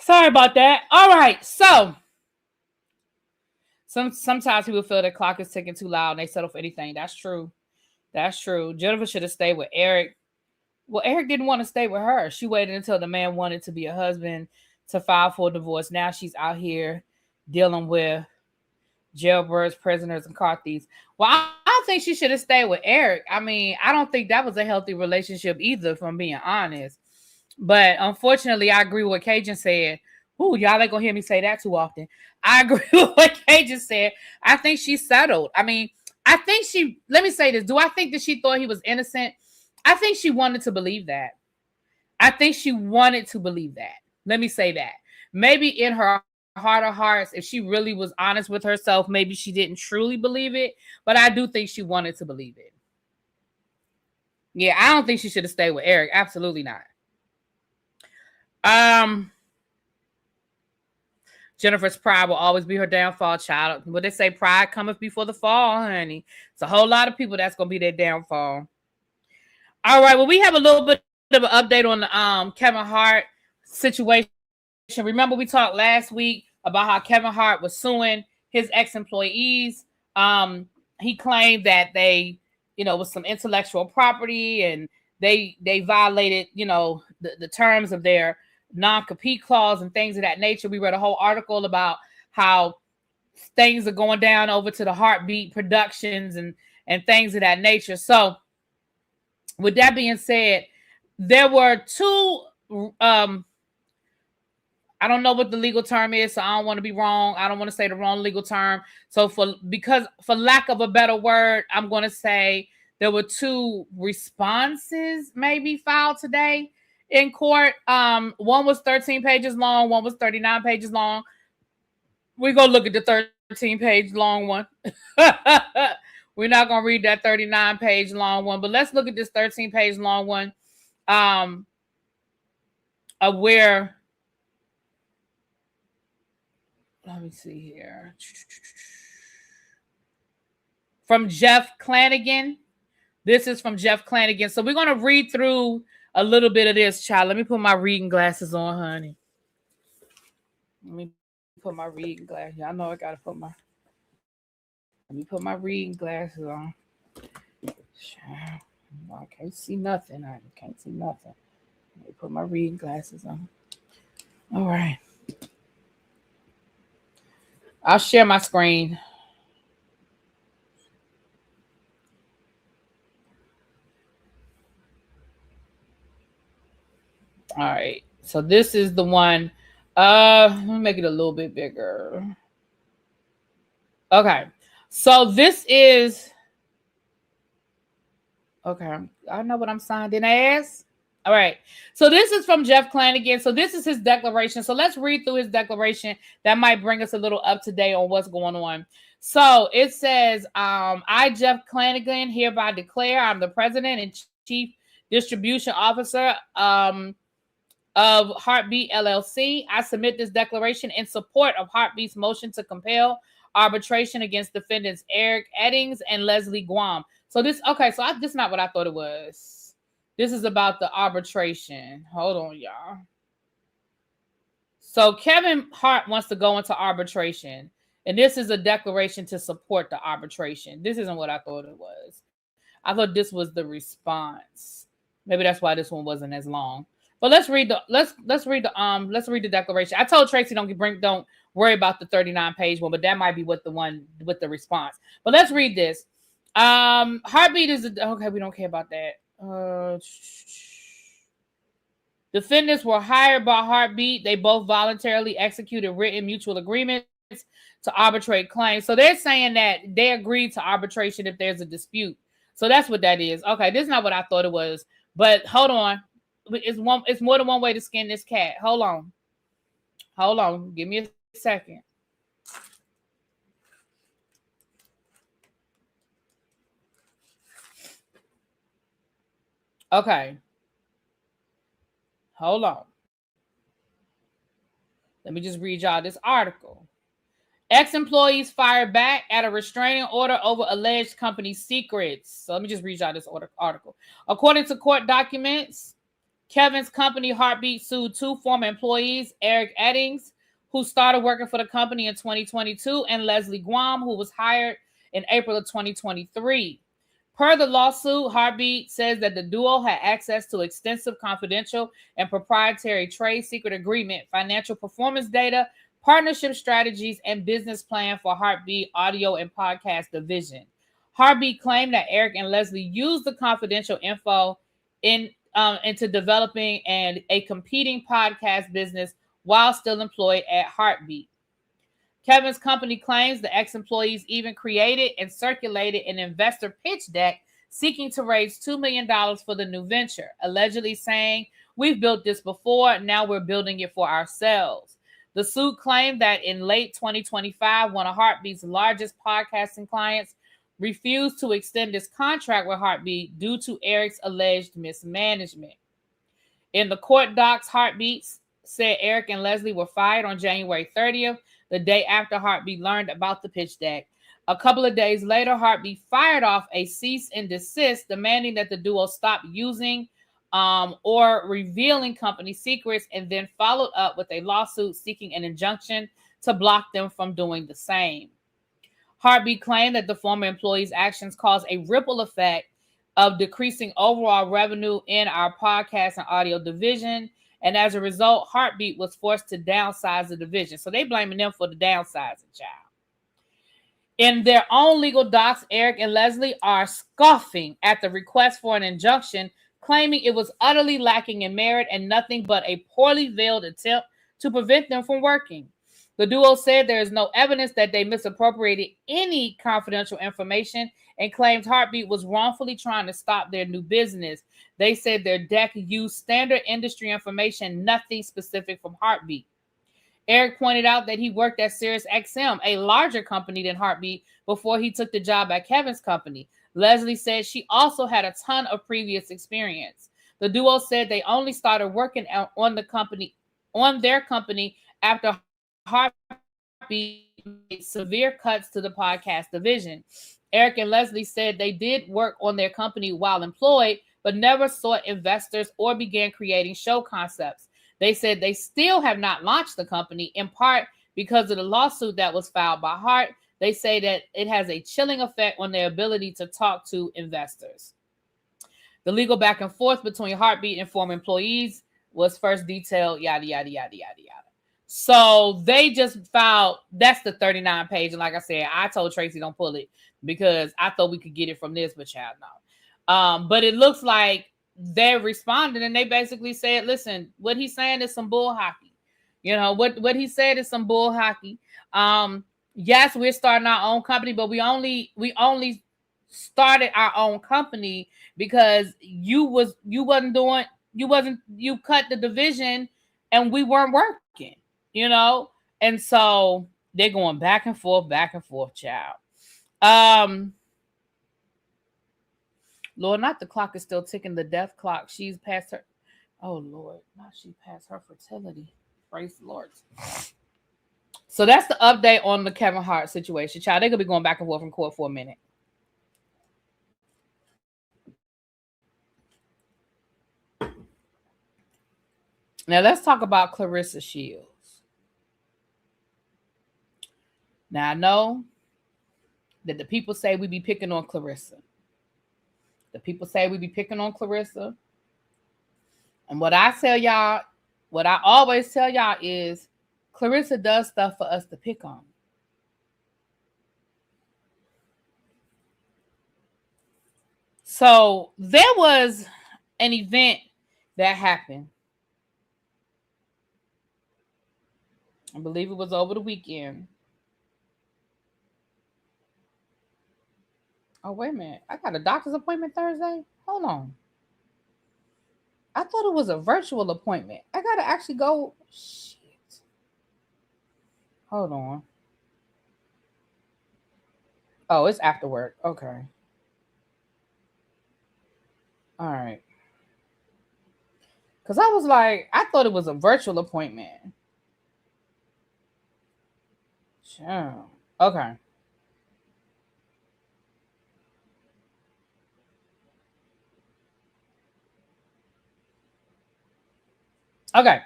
Sorry about that. All right. So Sometimes people feel the clock is ticking too loud and they settle for anything. That's true. That's true. Jennifer should have stayed with Eric. Well, Eric didn't want to stay with her. She waited until the man wanted to be a husband to file for a divorce. Now she's out here dealing with jailbirds, prisoners, and car thieves. Well, I don't think she should have stayed with Eric. I mean, I don't think that was a healthy relationship either, if I'm being honest. But unfortunately, I agree with what Cajun said. Ooh, y'all ain't gonna hear me say that too often. I agree with what Cajun said. I think she settled. I mean, I think let me say this. Do I think that she thought he was innocent? I think she wanted to believe that. I think she wanted to believe that. Let me say that. Maybe in her heart of hearts, if she really was honest with herself, maybe she didn't truly believe it. But I do think she wanted to believe it. Yeah, I don't think she should have stayed with Eric. Absolutely not. Jennifer's pride will always be her downfall, child. What they say, pride cometh before the fall, honey. It's a whole lot of people that's gonna be their downfall. All right, well, we have a little bit of an update on the Kevin Hart situation. Remember, we talked last week about how Kevin Hart was suing his ex-employees. He claimed that they, was some intellectual property and they violated, the terms of their non-compete clause and things of that nature. We read a whole article about how things are going down over to the Heartbeat Productions and things of that nature. So with that being said, there were two, I don't know what the legal term is, so I don't want to be wrong. I don't want to say the wrong legal term. So for lack of a better word, I'm going to say there were two responses maybe filed today in court. One was 13 pages long. One was 39 pages long. We're going to look at the 13-page long one. We're not going to read that 39-page long one, but let's look at this 13-page long one where, let me see here. From Jeff Clanagan. This is from Jeff Clanagan. So we're going to read through a little bit of this, child. Let me put my reading glasses on, honey. Let me put my reading glasses. Y'all know I got to put my... Let me put my reading glasses on. I can't see nothing. I can't see nothing. Let me put my reading glasses on. All right. I'll share my screen. All right. So this is the one. Let me make it a little bit bigger. Okay. So this is, okay, I know what I'm signed in as. All right. So this is from Jeff Clanagan. So this is his declaration. So let's read through his declaration. That might bring us a little up to date on what's going on. So it says, I, Jeff Clanagan, hereby declare I'm the president and chief distribution officer of Heartbeat LLC. I submit this declaration in support of Heartbeat's motion to compel arbitration against defendants Eric Eddings and Leslie Guam. So this, okay, so this is not what I thought it was. This is about the arbitration. Hold on, y'all. So Kevin Hart wants to go into arbitration, and this is a declaration to support the arbitration. This isn't what I thought it was. I thought this was the response. Maybe that's why this one wasn't as long. But let's read the declaration. I told Tracy don't worry about the 39-page one, but that might be what the one with the response. But let's read this. Heartbeat is okay. We don't care about that. Defendants were hired by Heartbeat. They both voluntarily executed written mutual agreements to arbitrate claims. So they're saying that they agreed to arbitration if there's a dispute. So that's what that is. Okay, this is not what I thought it was. But hold on. It's more than one way to skin this cat. Hold on. Give me a second. Okay. Hold on. Let me just read y'all this article. Ex-employees fired back at a restraining order over alleged company secrets. So let me just read y'all this article. According to court documents, Kevin's company Heartbeat sued two former employees, Eric Eddings, who started working for the company in 2022, and Leslie Guam, who was hired in April of 2023. Per the lawsuit, Heartbeat says that the duo had access to extensive confidential and proprietary trade secret agreement, financial performance data, partnership strategies, and business plan for Heartbeat audio and podcast division. Heartbeat claimed that Eric and Leslie used the confidential info into developing a competing podcast business while still employed at Heartbeat. Kevin's company claims the ex-employees even created and circulated an investor pitch deck seeking to raise $2 million for the new venture, allegedly saying, "We've built this before, now we're building it for ourselves." The suit claimed that in late 2025, one of Heartbeat's largest podcasting clients refused to extend his contract with Heartbeat due to Eric's alleged mismanagement. In the court docs, Heartbeat said Eric and Leslie were fired on January 30th, the day after Heartbeat learned about the pitch deck. A couple of days later, Heartbeat fired off a cease and desist, demanding that the duo stop using or revealing company secrets, and then followed up with a lawsuit seeking an injunction to block them from doing the same. Heartbeat claimed that the former employees' actions caused a ripple effect of decreasing overall revenue in our podcast and audio division. And as a result, Heartbeat was forced to downsize the division. So they blaming them for the downsizing, child. In their own legal docs, Eric and Leslie are scoffing at the request for an injunction, claiming it was utterly lacking in merit and nothing but a poorly veiled attempt to prevent them from working. The duo said there is no evidence that they misappropriated any confidential information and claimed Heartbeat was wrongfully trying to stop their new business. They said their deck used standard industry information, nothing specific from Heartbeat. Eric pointed out that he worked at SiriusXM, a larger company than Heartbeat, before he took the job at Kevin's company. Leslie said she also had a ton of previous experience. The duo said they only started working on their company after Heartbeat made severe cuts to the podcast division. Eric and Leslie said they did work on their company while employed, but never sought investors or began creating show concepts. They said they still have not launched the company, in part because of the lawsuit that was filed by Hart. They say that it has a chilling effect on their ability to talk to investors. The legal back and forth between Heartbeat and former employees was first detailed, yada, yada, yada, yada, yada. So they just filed, that's the 39 page. And like I said, I told Tracy don't pull it because I thought we could get it from this, but child, no. But it looks like they responded and they basically said, listen, what he's saying is some bull hockey. You know, what he said is some bull hockey. Yes, we're starting our own company, but we only started our own company because you cut the division and we weren't working, you know? And so they're going back and forth, child. Lord, not the clock is still ticking, the death clock. She's past her. Oh, Lord, not she passed her fertility. Praise the Lord. So that's the update on the Kevin Hart situation. Child, they're going to be going back and forth in court for a minute. Now, let's talk about Claressa Shields. Now, I know that the people say we be picking on Claressa. The people say we be picking on Claressa. And what I always tell y'all is Claressa does stuff for us to pick on. So there was an event that happened. I believe it was over the weekend. Oh, wait a minute. I got a doctor's appointment Thursday? Hold on. I thought it was a virtual appointment. I got to actually go. Shit. Hold on. Oh, it's after work. Okay. All right. Because I was like, I thought it was a virtual appointment. Sure. Okay. Okay.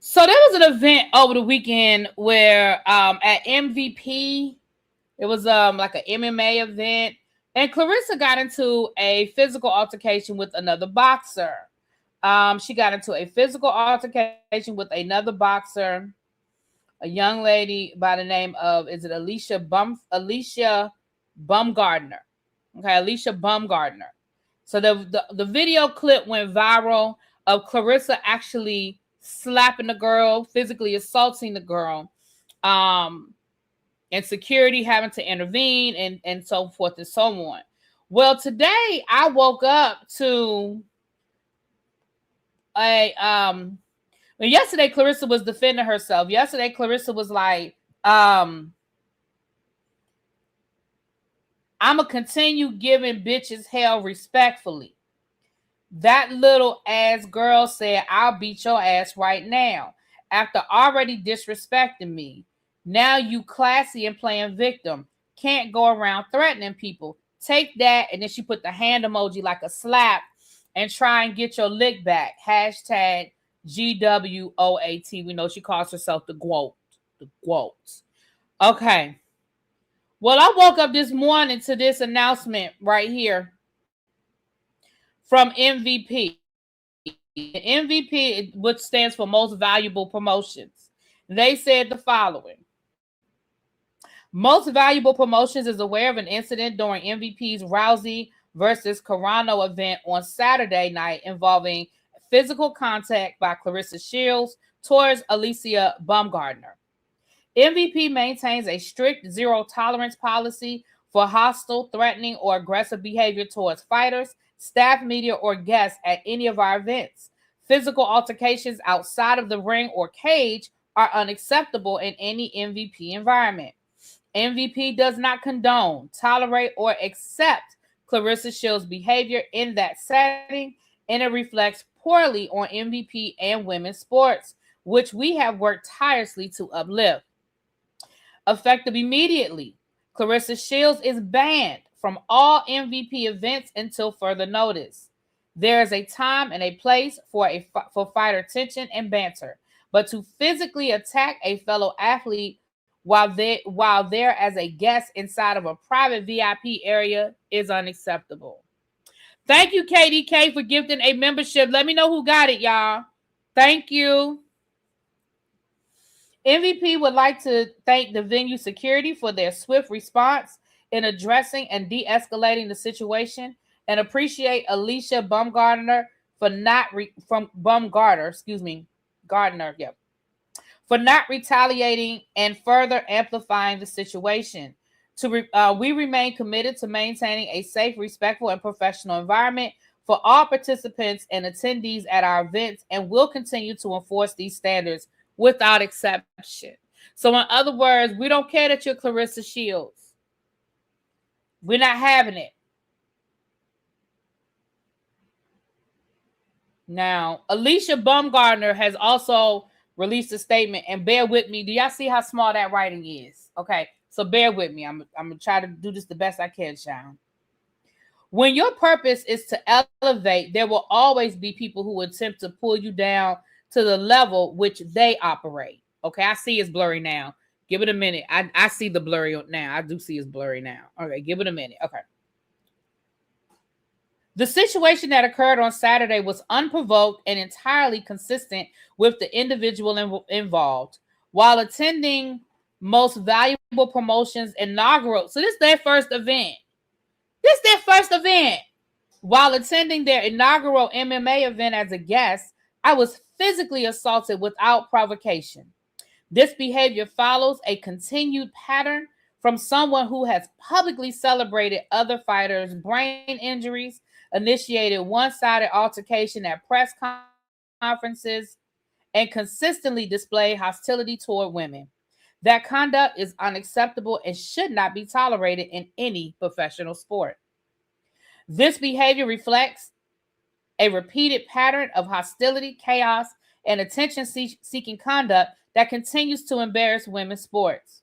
So there was an event over the weekend where at MVP, it was like an MMA event, and Claressa got into a physical altercation with another boxer. She got into a physical altercation with another boxer, a young lady by the name of, is it Alicia Bumgardner? Okay, Alicia Bumgardner. So the video clip went viral of Claressa actually slapping the girl, physically assaulting the girl, and security having to intervene, and so forth and so on. Well, today I woke up to a well, yesterday Claressa was defending herself. Yesterday Claressa was like, I'ma continue giving bitches hell respectfully. That little ass girl said, I'll beat your ass right now. After already disrespecting me. Now you classy and playing victim. Can't go around threatening people. Take that. And then she put the hand emoji like a slap and try and get your lick back. Hashtag GWOAT. We know she calls herself the GWOAT. The GWOAT. Okay. Well, I woke up this morning to this announcement right here from MVP. MVP, which stands for Most Valuable Promotions. They said the following. Most Valuable Promotions is aware of an incident during MVP's Rousey versus Carano event on Saturday night involving physical contact by Claressa Shields towards Alicia Bumgardner. MVP maintains a strict zero tolerance policy for hostile, threatening, or aggressive behavior towards fighters, staff, media, or guests at any of our events. Physical altercations outside of the ring or cage are unacceptable in any MVP environment. MVP does not condone, tolerate, or accept Claressa Shields' behavior in that setting, and it reflects poorly on MVP and women's sports, which we have worked tirelessly to uplift. Effective immediately, Claressa Shields is banned from all MVP events until further notice. There is a time and a place for fighter tension and banter, but to physically attack a fellow athlete while there as a guest inside of a private VIP area is unacceptable. Thank you, KDK, for gifting a membership. Let me know who got it, y'all. Thank you. MVP would like to thank the venue security for their swift response in addressing and de-escalating the situation, and appreciate Alicia Bumgardner for not for not retaliating and further amplifying the situation. We remain committed to maintaining a safe, respectful, and professional environment for all participants and attendees at our events, and will continue to enforce these standards without exception. So in other words, we don't care that you're Claressa Shields. We're not having it. Now, Alicia Bumgardner has also released a statement, and bear with me. Do y'all see how small that writing is? Okay, so bear with me. I'm going to try to do this the best I can, Sean. When your purpose is to elevate, there will always be people who attempt to pull you down to the level which they operate. Okay, I see it's blurry now. Give it a minute. I see the blurry now. I do see it's blurry now. Okay, give it a minute. Okay. The situation that occurred on Saturday was unprovoked and entirely consistent with the individual involved. While attending Most Valuable Promotions inaugural, so this is their first event. While attending their inaugural MMA event as a guest, I was physically assaulted without provocation. This behavior follows a continued pattern from someone who has publicly celebrated other fighters' brain injuries, initiated one-sided altercation at press conferences, and consistently displayed hostility toward women. That conduct is unacceptable and should not be tolerated in any professional sport. This behavior reflects a repeated pattern of hostility, chaos, and attention-seeking conduct that continues to embarrass women's sports.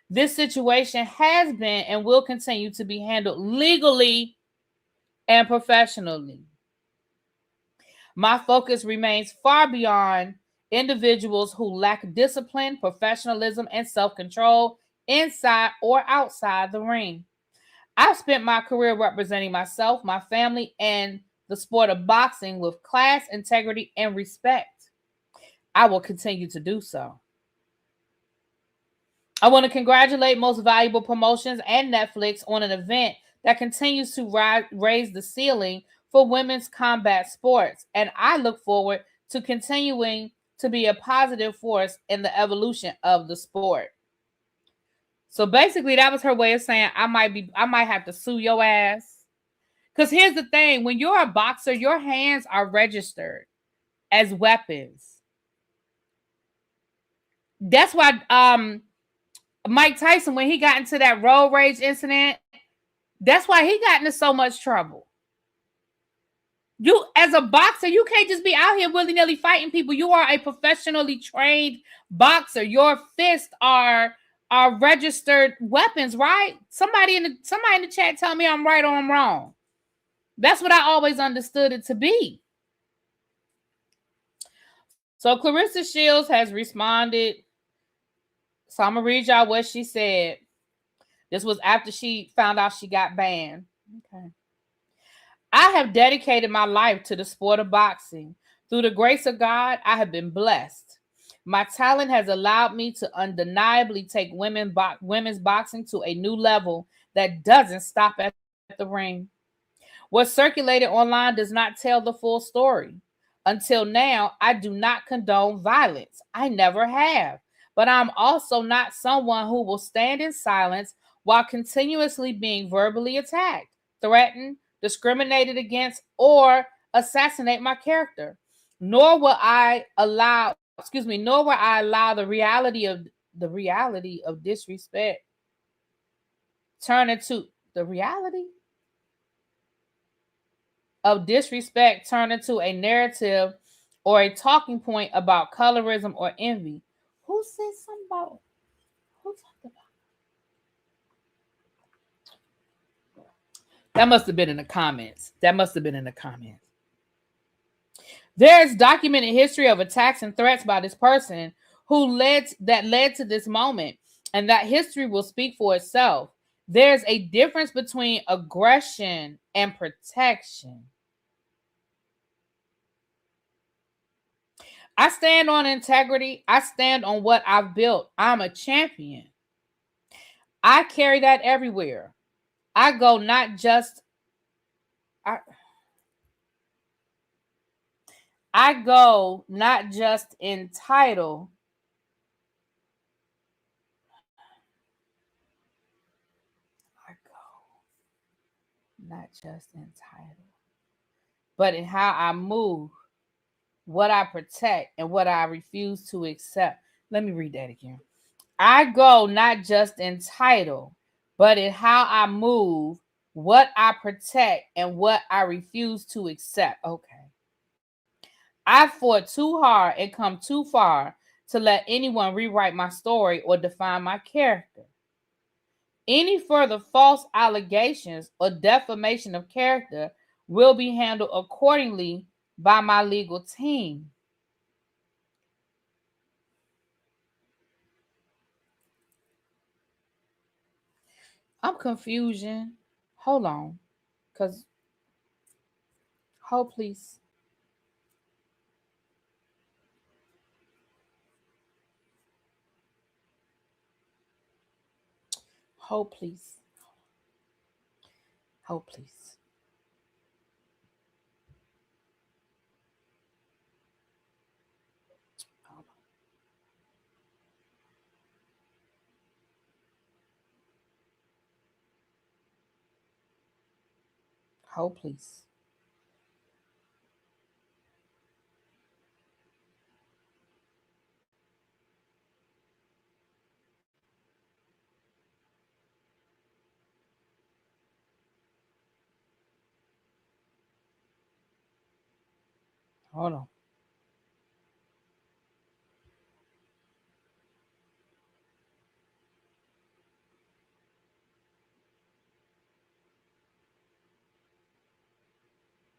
This situation has been and will continue to be handled legally and professionally. My focus remains far beyond individuals who lack discipline, professionalism, and self-control inside or outside the ring. I've spent my career representing myself, my family, and the sport of boxing with class, integrity, and respect. I will continue to do so. I want to congratulate Most Valuable Promotions and Netflix on an event that continues to raise the ceiling for women's combat sports, and I look forward to continuing to be a positive force in the evolution of the sport. So basically, that was her way of saying I might have to sue your ass. Because here's the thing: when you're a boxer, your hands are registered as weapons. That's why Mike Tyson, when he got into that road rage incident, that's why he got into so much trouble. You, as a boxer, you can't just be out here willy-nilly fighting people. You are a professionally trained boxer. Your fists are registered weapons, right? Somebody in the chat tell me I'm right or I'm wrong. That's what I always understood it to be. So Claressa Shields has responded. So I'm going to read y'all what she said. This was after she found out she got banned. Okay. I have dedicated my life to the sport of boxing. Through the grace of God, I have been blessed. My talent has allowed me to undeniably take women's boxing to a new level that doesn't stop at the ring. What circulated online does not tell the full story. Until now, I do not condone violence. I never have. But I'm also not someone who will stand in silence while continuously being verbally attacked, threatened, discriminated against, or assassinate my character. Nor will I allow the reality of disrespect turn into a narrative or a talking point about colorism or envy. Who said something about? Who talked about? That must have been in the comments. There is documented history of attacks and threats by this person who led to this moment, and that history will speak for itself. There's a difference between aggression and protection. I stand on integrity. I stand on what I've built. I'm a champion. I carry that everywhere. I go not just in title. Not just in title, but in how I move, what I protect, and what I refuse to accept. Let me read that again. I go not just in title, but in how I move, what I protect, and what I refuse to accept. Okay. I fought too hard and come too far to let anyone rewrite my story or define my character. Any further false allegations or defamation of character will be handled accordingly by my legal team. I'm confusion. Hold on. Hold please. Hold please. Hold please. Hold please. Hold on.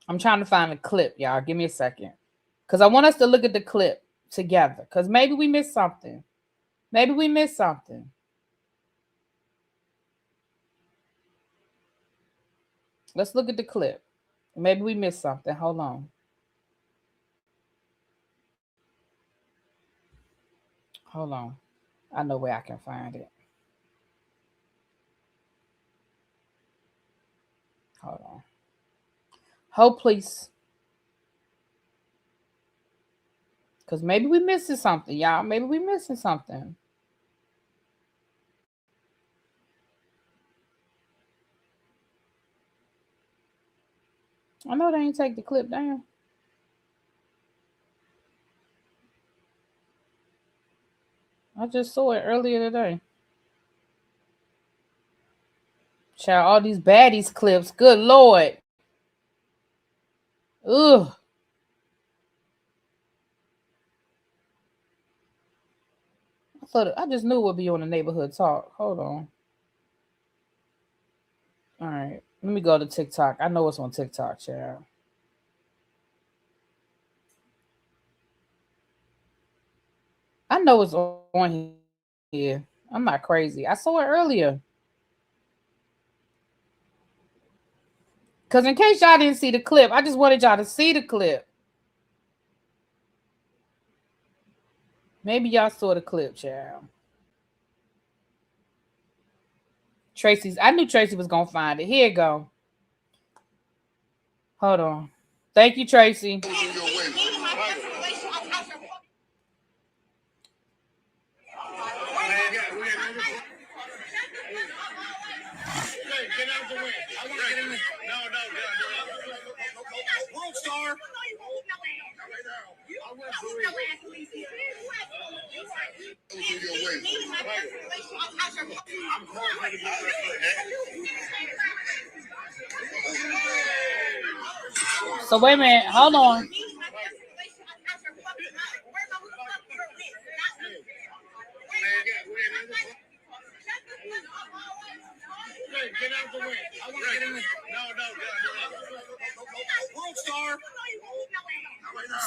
I'm trying to find a clip, y'all. Give me a second. Because I want us to look at the clip. together, because maybe we missed something. Maybe we missed something. Let's look at the clip. Maybe we missed something. Hold on. Hold on. I know where I can find it. Hold on. Hold, please. Because maybe we missing something, y'all. Maybe we missing something. I know they ain't take the clip down. I just saw it earlier today. Child, all these baddies clips. Good Lord. Ugh. I just knew it would be on the neighborhood talk. Hold on. All right. Let me go to TikTok. I know it's on TikTok, child. I know it's on here. I'm not crazy. I saw it earlier. Because in case y'all didn't see the clip, I just wanted y'all to see the clip. Maybe y'all saw the clip, child. I knew Tracy was going to find it. Here you go. Hold on. Thank you, Tracy. So wait a minute. Hold on.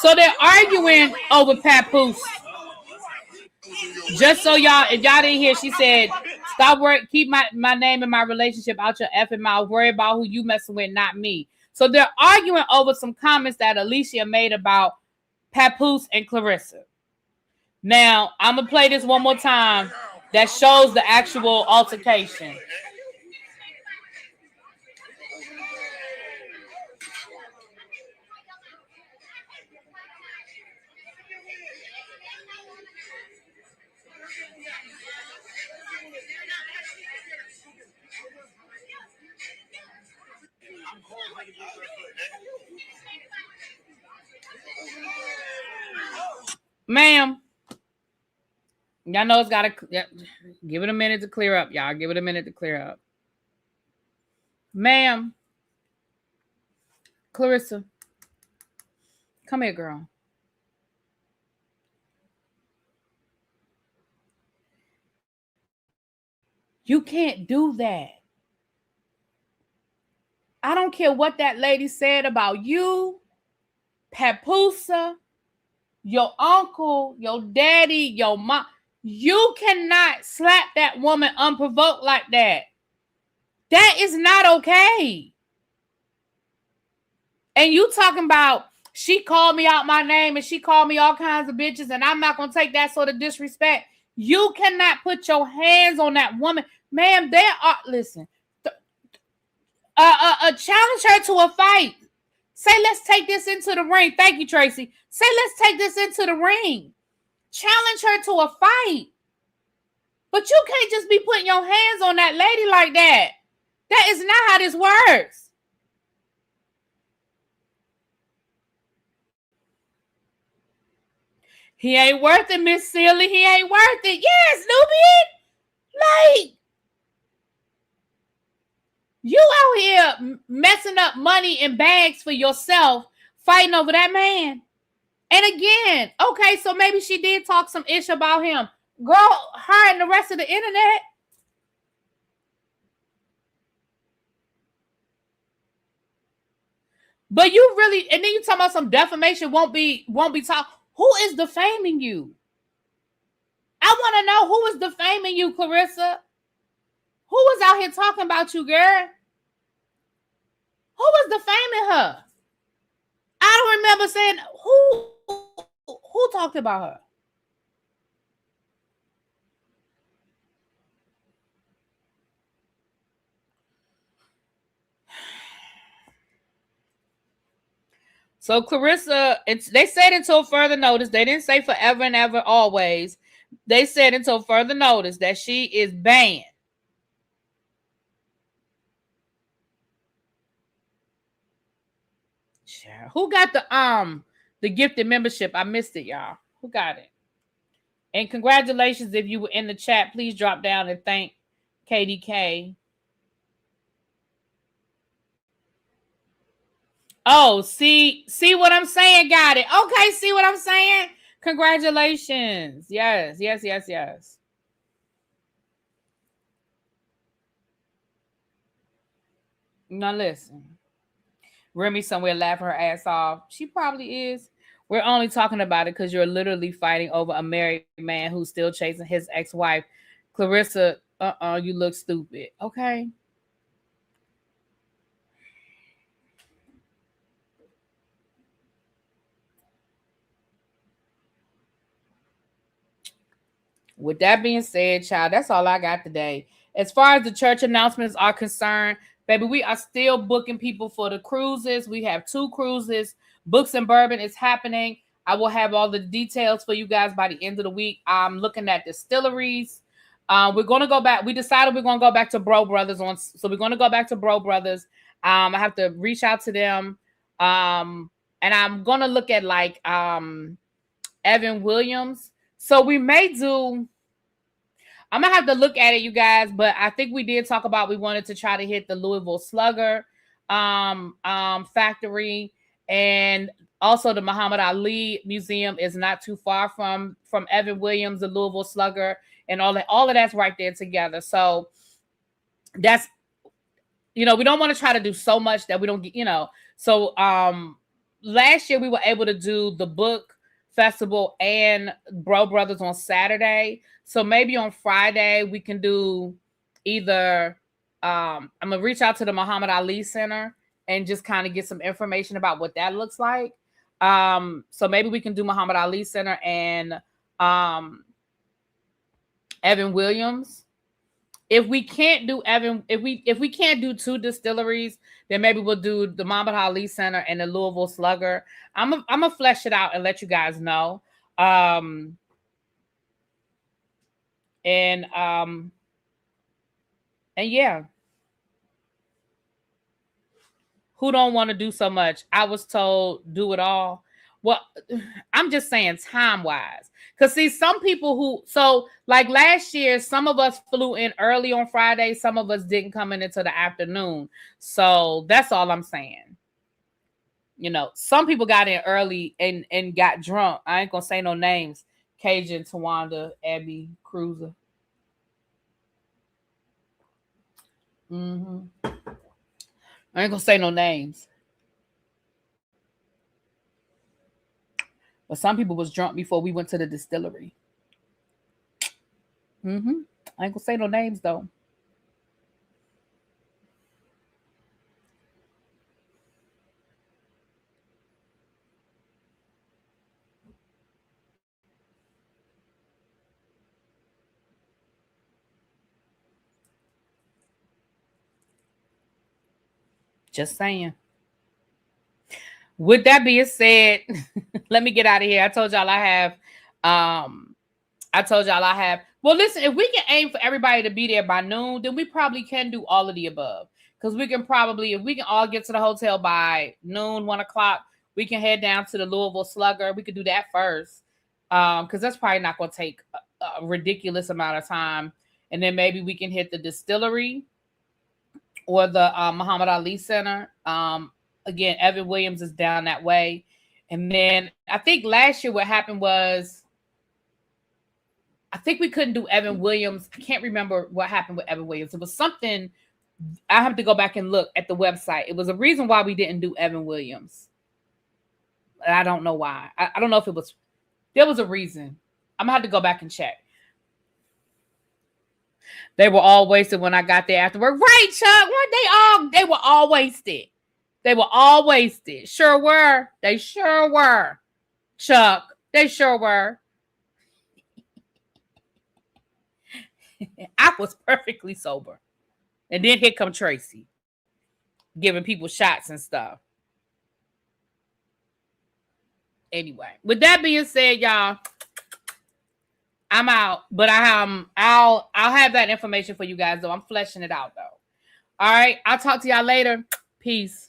So they're arguing over Papoose. Just so y'all, if y'all didn't hear, she said, "Stop work, keep my name and my relationship out your effing mouth. Worry about who you messing with, not me." So they're arguing over some comments that Alicia made about Papoose and Claressa. Now, I'm going to play this one more time that shows the actual altercation. Ma'am, y'all know it's got to give it a minute to clear up, y'all. Give it a minute to clear up. Ma'am, Claressa, come here, girl. You can't do that. I don't care what that lady said about you, Papoose, your uncle, your daddy, your mom. You cannot slap that woman unprovoked like that. That is not okay. And you talking about she called me out my name and she called me all kinds of bitches and I'm not going to take that sort of disrespect. You cannot put your hands on that woman. Ma'am, there are, listen, challenge her to a fight. Say, let's take this into the ring. Thank you, Tracy. Say, let's take this into the ring. Challenge her to a fight. But you can't just be putting your hands on that lady like that. That is not how this works. He ain't worth it, Miss Silly. He ain't worth it. Yes, Nubian. Like, you out here messing up money in bags for yourself, fighting over that man. And again, okay, so maybe she did talk some ish about him. Girl, her and the rest of the internet. But you really, and then you talking about some defamation won't be taught. Who is defaming you? I want to know who is defaming you, Claressa. Who was out here talking about you, girl? Who was defaming her? I don't remember saying who talked about her. So Claressa, they said until further notice. They didn't say forever and ever always. They said until further notice that she is banned. Sure. Who got the gifted membership? I missed it, y'all. Who got it? And congratulations if you were in the chat. Please drop down and thank KDK. Oh, see what I'm saying? Got it. Okay, see what I'm saying? Congratulations. Yes. Now listen. Remy somewhere laughing her ass off. She probably is. We're only talking about it because you're literally fighting over a married man who's still chasing his ex-wife. Claressa, you look stupid. Okay. With that being said, child, that's all I got today. As far as the church announcements are concerned, baby, we are still booking people for the cruises. We have 2 cruises. Books and Bourbon is happening. I will have all the details for you guys by the end of the week. I'm looking at distilleries. We're going to go back. We decided we're going to go back to Bro Brothers so we're going to go back to Bro Brothers. I have to reach out to them. And I'm going to look at like Evan Williams. So we may do, I'm going to have to look at it, you guys, but I think we did talk about we wanted to try to hit the Louisville Slugger factory, and also the Muhammad Ali Museum is not too far from Evan Williams, the Louisville Slugger, and all of that's right there together. So that's, we don't want to try to do so much that we don't get, So last year we were able to do the book festival and Bro Brothers on Saturday. So maybe on Friday we can do either I'm gonna reach out to the Muhammad Ali Center and just kind of get some information about what that looks like. So maybe we can do Muhammad Ali Center and Evan Williams. If we can't do if we can't do 2 distilleries, then maybe we'll do the Muhammad Ali Center and the Louisville Slugger. I'm gonna flesh it out and let you guys know. And yeah. Who don't want to do so much? I was told do it all. Well, I'm just saying time-wise. Because see, some people like last year, some of us flew in early on Friday. Some of us didn't come in until the afternoon. So that's all I'm saying. Some people got in early and got drunk. I ain't going to say no names. Cajun, Tawanda, Abby, Cruiser. I ain't going to say no names. But some people was drunk before we went to the distillery. I ain't gonna say no names though. Just saying. With that being said, let me get out of here. I told y'all I have. Well, listen, if we can aim for everybody to be there by noon, then we probably can do all of the above. Because we can probably, if we can all get to the hotel by noon, 1 o'clock, we can head down to the Louisville Slugger. We could do that first. Because that's probably not going to take a ridiculous amount of time. And then maybe we can hit the distillery or the Muhammad Ali Center. Again, Evan Williams is down that way. And then I think last year what happened was, I think we couldn't do Evan Williams. I can't remember what happened with Evan Williams. It was something, I have to go back and look at the website. It was a reason why we didn't do Evan Williams. I don't know why. I don't know if it was There was a reason. I'm gonna have to go back and check. They were all wasted when I got there after work. Right, Chuck? Weren't they were all wasted. They were all wasted. Sure were. They sure were. Chuck, they sure were. I was perfectly sober. And then here come Tracy, giving people shots and stuff. Anyway, with that being said, y'all, I'm out. But I'll have that information for you guys, though. I'm fleshing it out, though. All right. I'll talk to y'all later. Peace.